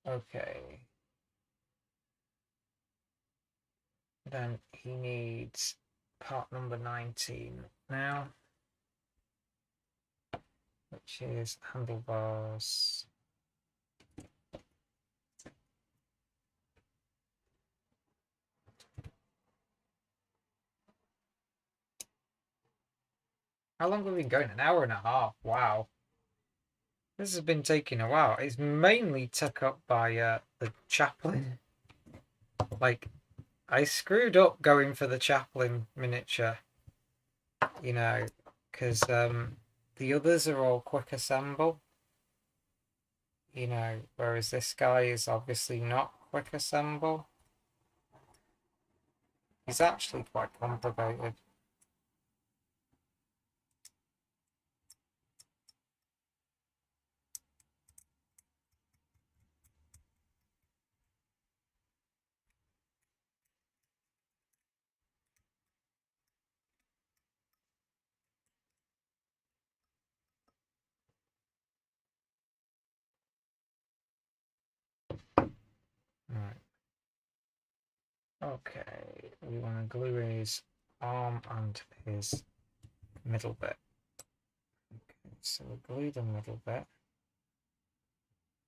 Okay. Then he needs part number 19 now, which is handlebars. How long have we been going? An hour and a half. Wow. This has been taking a while. It's mainly took up by the chaplain. Like, I screwed up going for the chaplain miniature, you know, because the others are all quick assemble, you know, whereas this guy is obviously not quick assemble. He's actually quite complicated. Right. Okay, we want to glue his arm and his middle bit. Okay, so we glue the middle bit.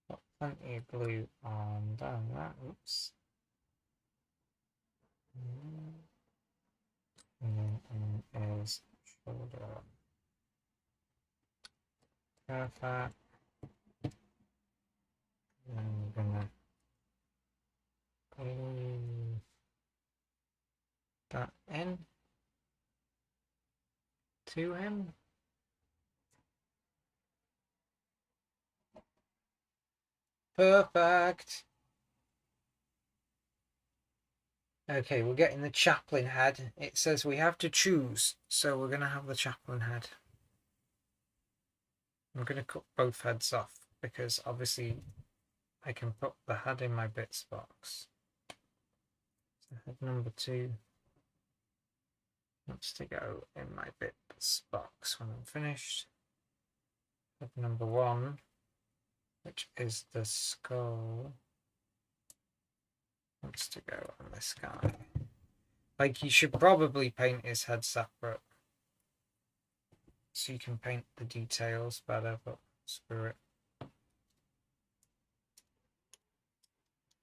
Got plenty of glue on down that. Oops. And then on his shoulder. Perfect. And then we're gonna glue that in to him. Perfect. Okay, we're getting the chaplain head. It says we have to choose, so we're gonna have the chaplain head. I'm gonna cut both heads off because obviously I can put the head in my bits box. So head number 2 wants to go in my bits box when I'm finished. Head number 1, which is the skull, wants to go on this guy. Like, you should probably paint his head separate so you can paint the details better, but screw it.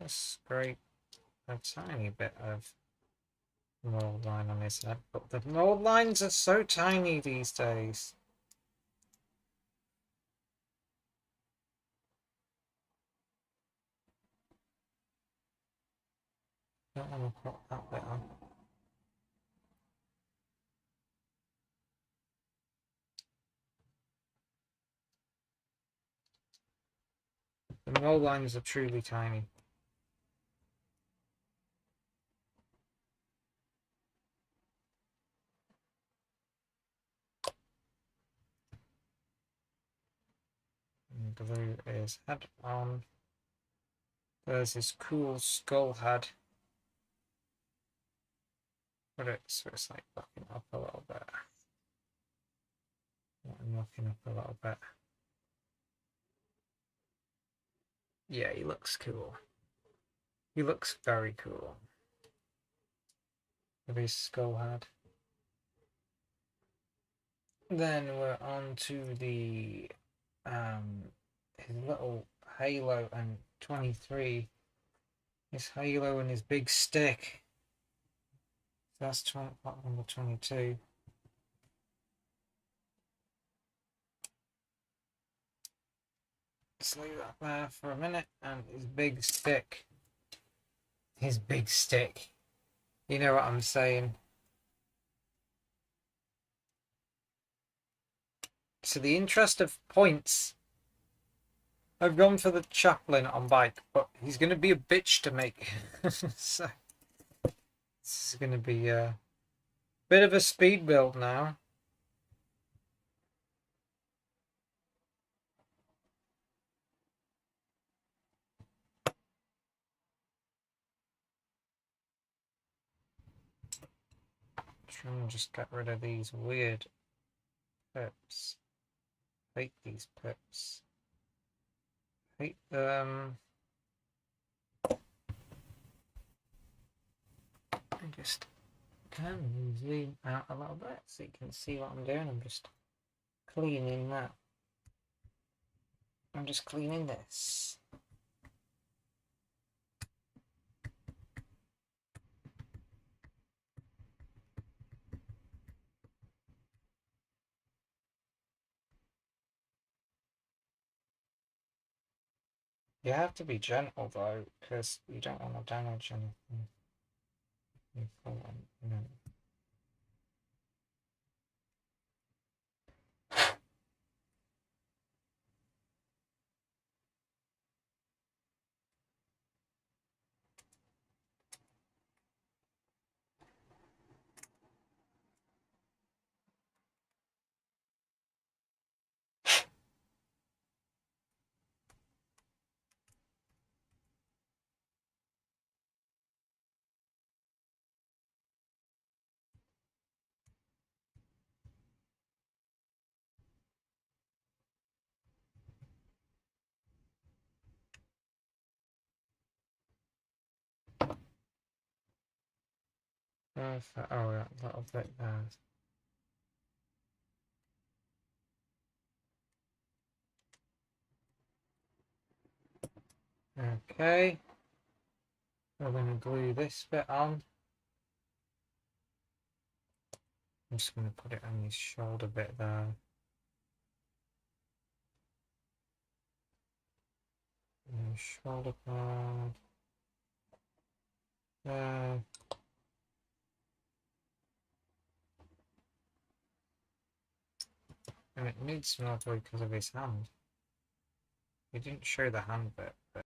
Let's scrape a tiny bit of mold line on his head, but the mold lines are so tiny these days. Don't want to put that bit on. The mold lines are truly tiny. And blue is head on. There's this cool skull head. But it's like looking up a little bit. I'm looking up a little bit. Yeah, he looks cool. He looks very cool. With his skull head. Then we're on to the his little halo and 23. His halo and his big stick. That's part number 22. Just leave that there for a minute. And his big stick. His big stick. You know what I'm saying. So the interest of points, I've gone for the chaplain on bike, but he's going to be a bitch to make. So this is going to be a bit of a speed build now. Trying to just get rid of these weird pips. Hate these pips. Hate them. I just can zoom out a little bit so you can see what I'm doing. I'm just cleaning that. I'm just cleaning this. You have to be gentle though, because you don't want to damage anything. Perfect. Oh, that little bit there. Okay. We're going to glue this bit on. I'm just going to put it on his shoulder bit there. Shoulder pad. There. And it needs more glue because of his hand. He didn't show the hand bit, but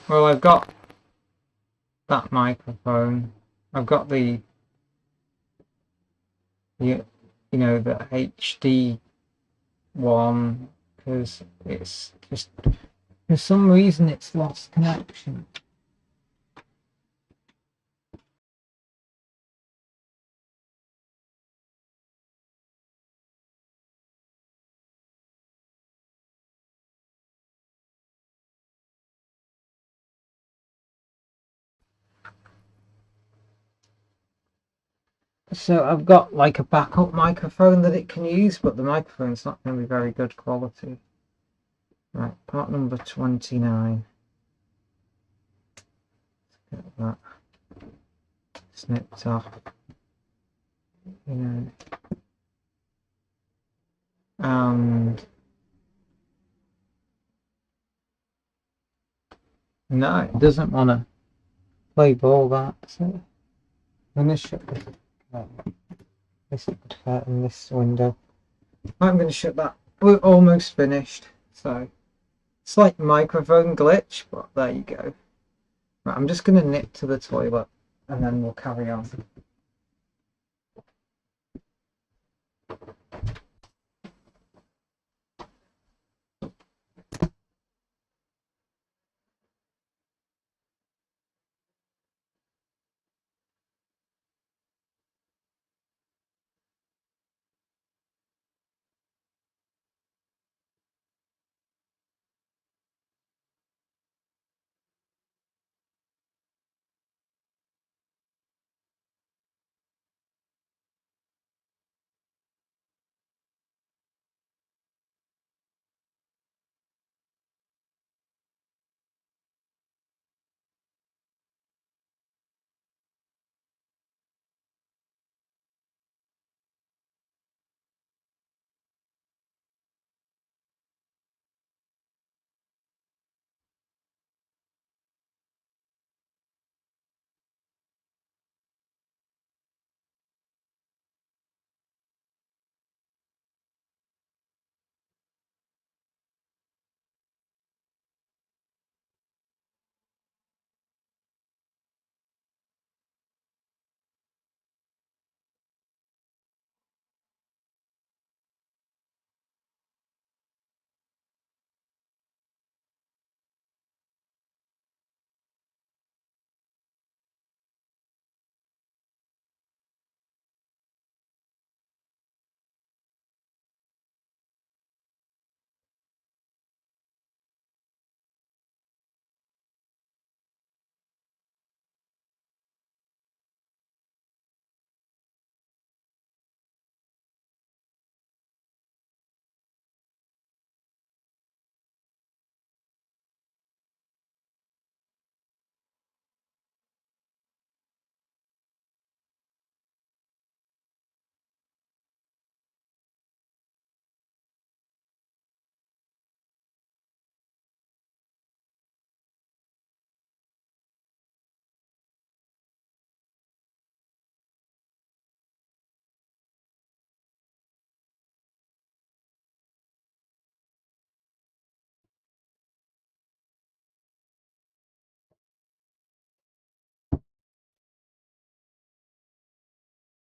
Well, I've got that microphone. I've got the you know, the HD one, because it's just, for some reason it's lost connection. So I've got like a backup microphone that it can use, but the microphone's not going to be very good quality. Right, part number 29. Let's get that snipped off. You know. And no, it doesn't want to play ball that. So I'm going to shut this in this window. I'm going to shut that. We're almost finished. So it's like microphone glitch, but there you go. Right, I'm just going to nip to the toilet and then we'll carry on.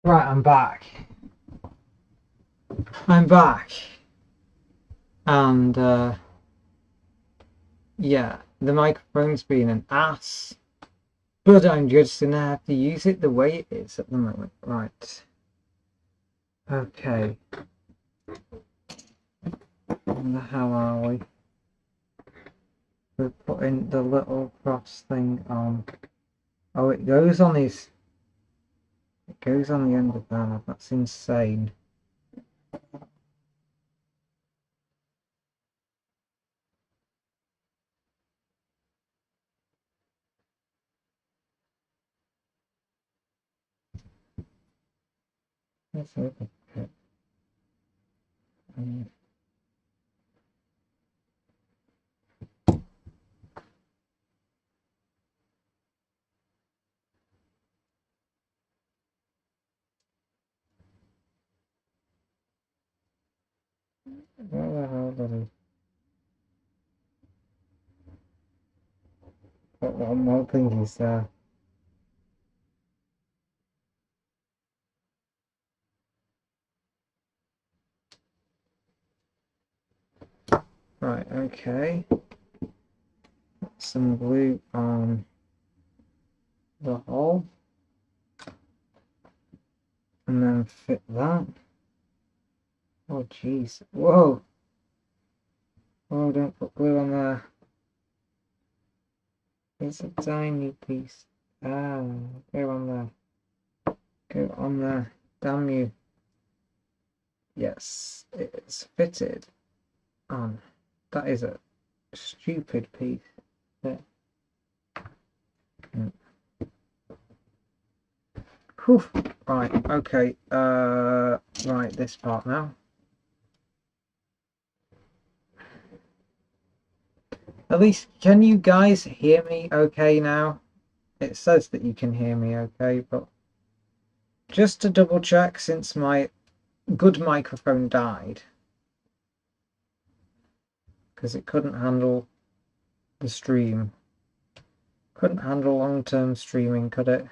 Right, I'm back. And yeah, the microphone's been an ass, but I'm just gonna have to use it the way it is at the moment. Right. Okay. Where the hell are we? We're putting the little cross thing on. Oh, it goes on his... It goes on the end of that. That's insane. Let's hope it. Where the hell did he... One more thing is there. Right, okay. Some glue on the hole. And then fit that. Oh jeez. Whoa! Oh, don't put glue on there. It's a tiny piece. Ah, go on there. Go on there. Damn you. Yes, it's fitted on. That is a stupid piece. Yeah. Whew. Right, okay. Right, this part now. At least, can you guys hear me okay now? It says that you can hear me okay, but just to double check, since my good microphone died, because it couldn't handle the stream. Couldn't handle long-term streaming, could it?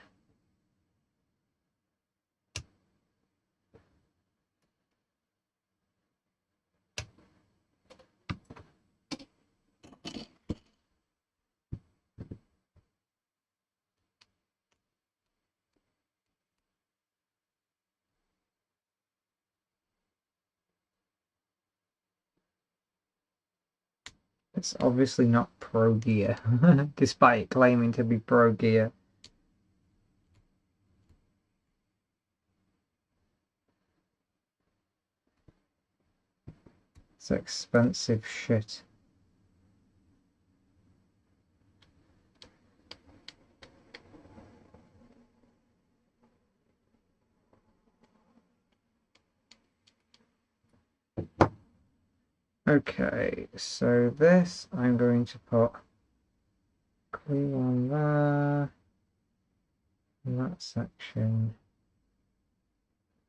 It's obviously not pro gear, despite claiming to be pro gear. It's expensive shit. Okay, so this I'm going to put glue on there in that section,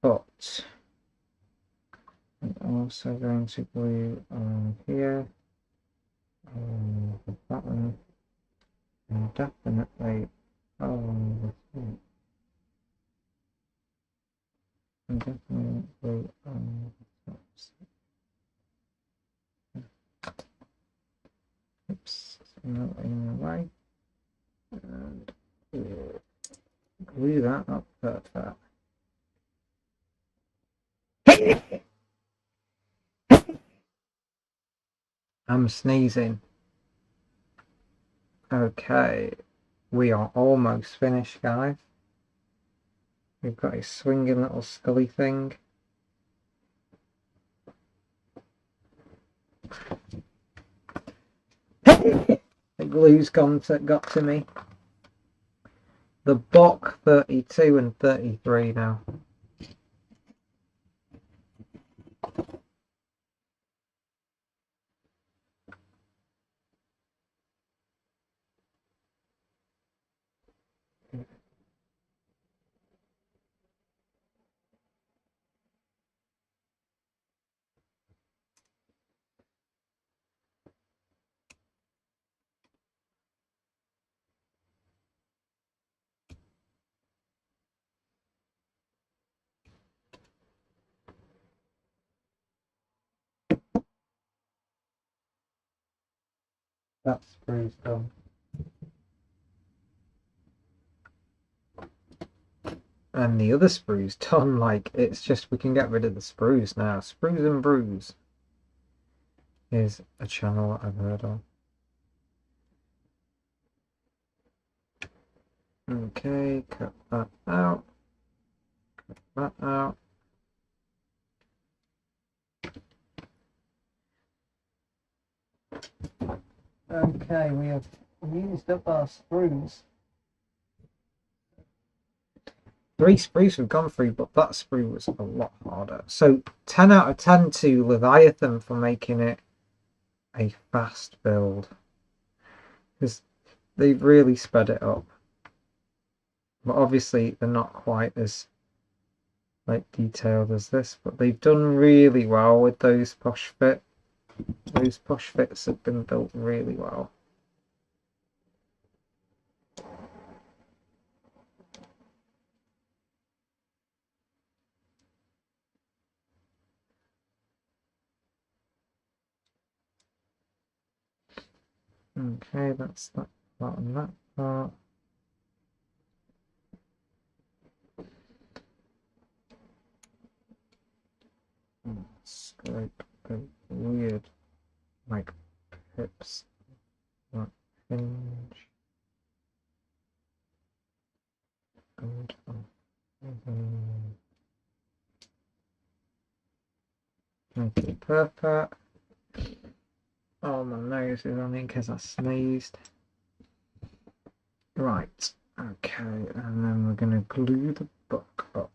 but I'm also going to glue on here, that one, and definitely on this one, and definitely glue on the tops. Oops, not in the way, and glue that up perfect. I'm sneezing. Okay, we are almost finished, guys. We've got a swinging little scully thing. The glue's got to me. The Bock 32 and 33 now. That sprue's done. And the other sprue's done. Like, it's just, we can get rid of the sprues now. Sprues and Brews is a channel I've heard of. Okay, cut that out. Cut that out. Okay, we have used up our sprues. 3 sprues we've gone through, but that sprue was a lot harder. So 10 out of 10 to Leviathan for making it a fast build, because they've really sped it up. But obviously they're not quite as like detailed as this, but they've done really well with those push fit. Those push fits have been built really well. Okay, that's that part and that part. Scrape the weird, like, pips that hinge. And okay, perfect. Oh, my nose is running because I sneezed. Right, okay, and then we're going to glue the book up.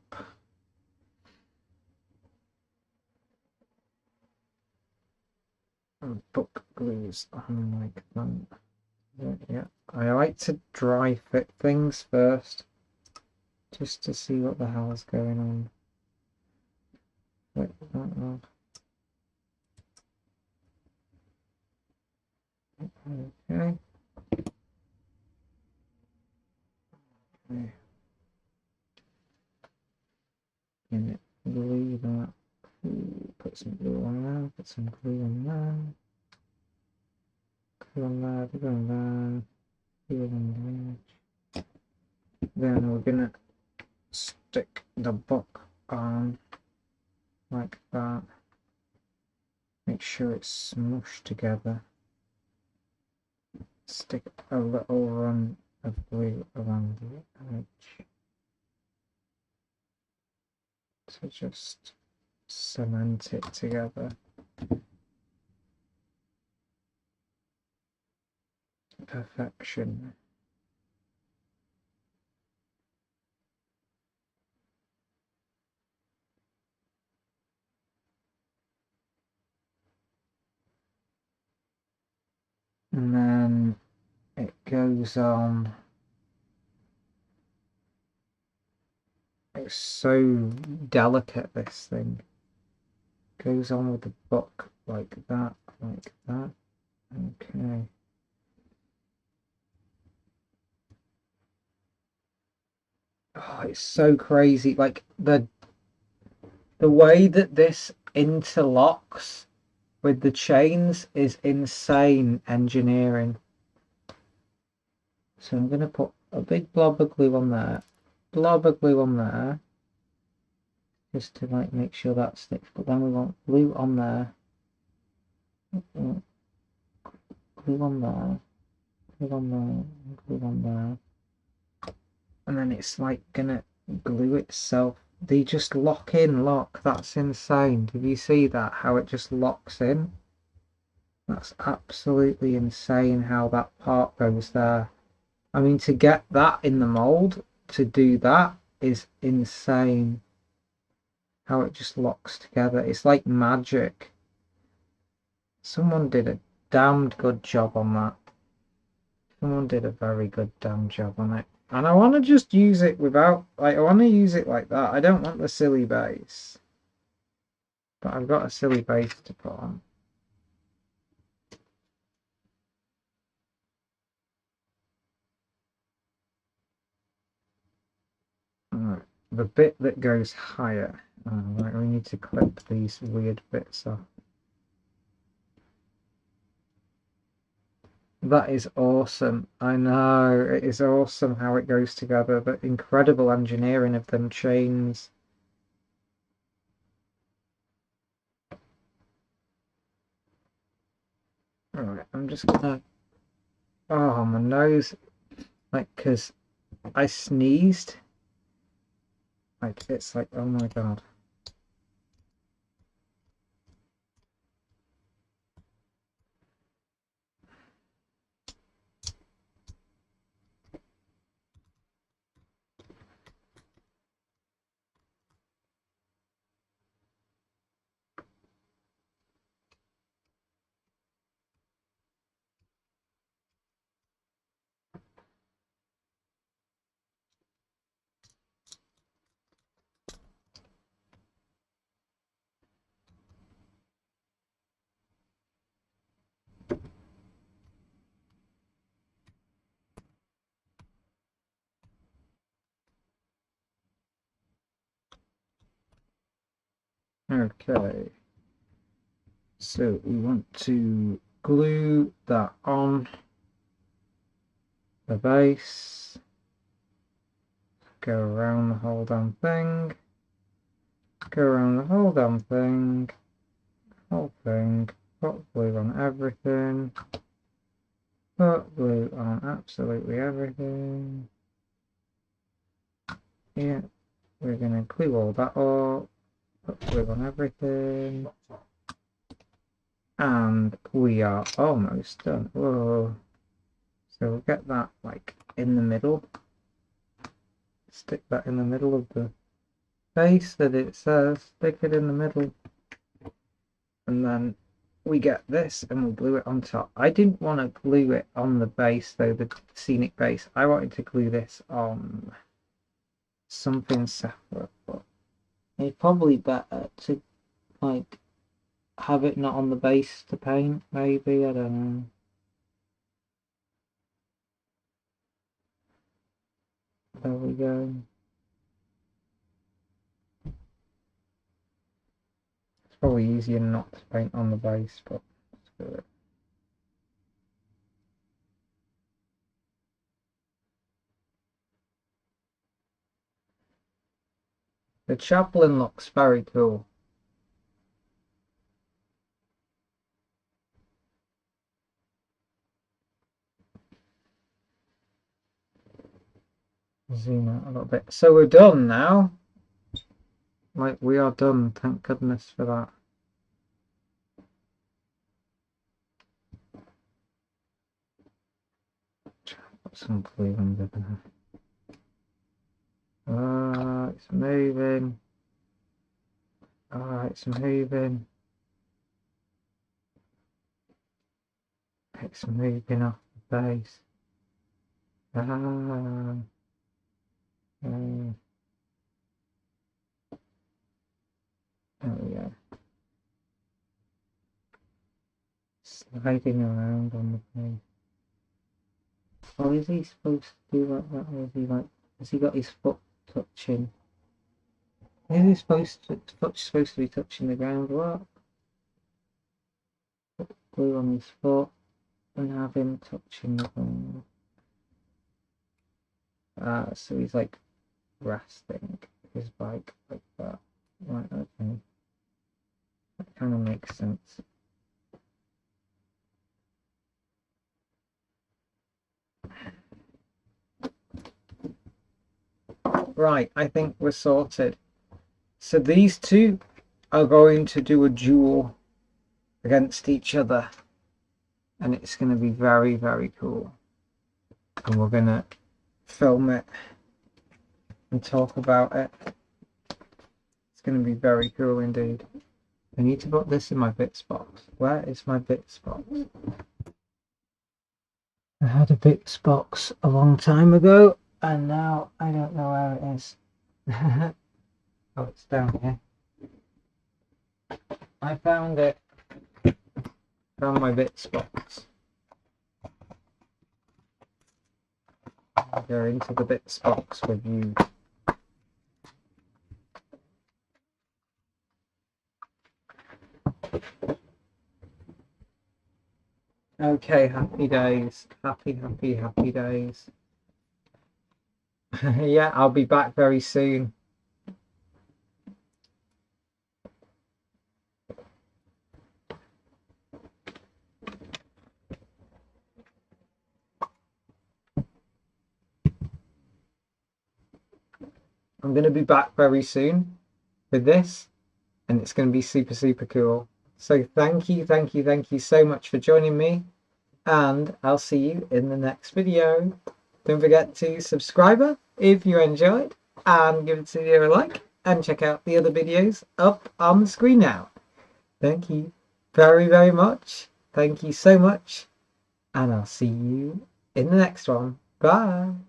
And book glues on like that. Yeah, I like to dry fit things first, just to see what the hell is going on. Like that. Okay. And glue that. Put some glue on there. Put some glue on there. Glue on there. Glue on there. Glue on there. Then we're gonna stick the book on like that. Make sure it's smushed together. Stick a little run of glue around the edge to just cement it together. Perfection. And then it goes on. It's so delicate, this thing. Goes on with the book like that, like that. Okay. Oh, it's so crazy. Like the way that this interlocks with the chains is insane engineering. So I'm going to put a big blob of glue on there, blob of glue on there, just to like make sure that sticks. But then we want glue on there, glue on there, glue on there, glue on there, and then it's like gonna glue itself. They just lock in, lock. That's insane. Did you see that? How it just locks in? That's absolutely insane how that part goes there. I mean, to get that in the mold, to do that is insane. How it just locks together. It's like magic. Someone did a damned good job on that. Someone did a very good damn job on it. And I want to just use it without, like, I want to use it like that. I don't want the silly base. But I've got a silly base to put on. Alright, the bit that goes higher. Right, we need to clip these weird bits off. That is awesome. I know, it is awesome how it goes together. The incredible engineering of them chains. Alright, I'm just gonna... Oh, my nose. Like, because I sneezed. Like, it's like, oh my god. Okay. So we want to glue that on. the base, go around the whole damn thing, go around the whole damn thing, whole thing, put blue on everything, put blue on absolutely everything. Yeah, we're gonna glue all that up, put blue on everything, and we are almost done. Whoa. So we'll get that like in the middle, stick that in the middle of the base that it says, stick it in the middle, and then we get this and we'll glue it on top. I didn't want to glue it on the base though, the scenic base. I wanted to glue this on something separate, but it's probably better to like have it not on the base to paint, maybe, I don't know. There we go. It's probably easier not to paint on the base, but let's do it. The chaplain looks very cool. Zoom out a little bit. So we're done now. Like, we are done. Thank goodness for that. Put some glue under there. It's moving. It's moving. It's moving off the base. There we go. Sliding around on the base. Oh, is he supposed to do like that, or is he like, has he got his foot touching? Is he supposed to be touching the ground? What? Put glue on his foot and have him touching the ground. So he's like resting his bike like that. Right, okay. That kind of makes sense. Right, I think we're sorted. So these two are going to do a duel against each other. And it's going to be very, very cool. And we're going to film it and talk about it. It's going to be very cool indeed. I need to put this in my bits box. Where is my bits box? I had a bits box a long time ago, and now I don't know where it is. Oh, it's down here. I found it. Found my bits box. I'll go into the bits box with you. Okay, happy days. Happy days. Yeah, I'll be back very soon. I'm going to be back very soon with this, and it's going to be super, super cool. So thank you so much for joining me, and I'll see you in the next video. Don't forget to subscribe if you enjoyed, and give this video a like, and check out the other videos up on the screen now. Thank you very, very much. Thank you so much, and I'll see you in the next one. Bye.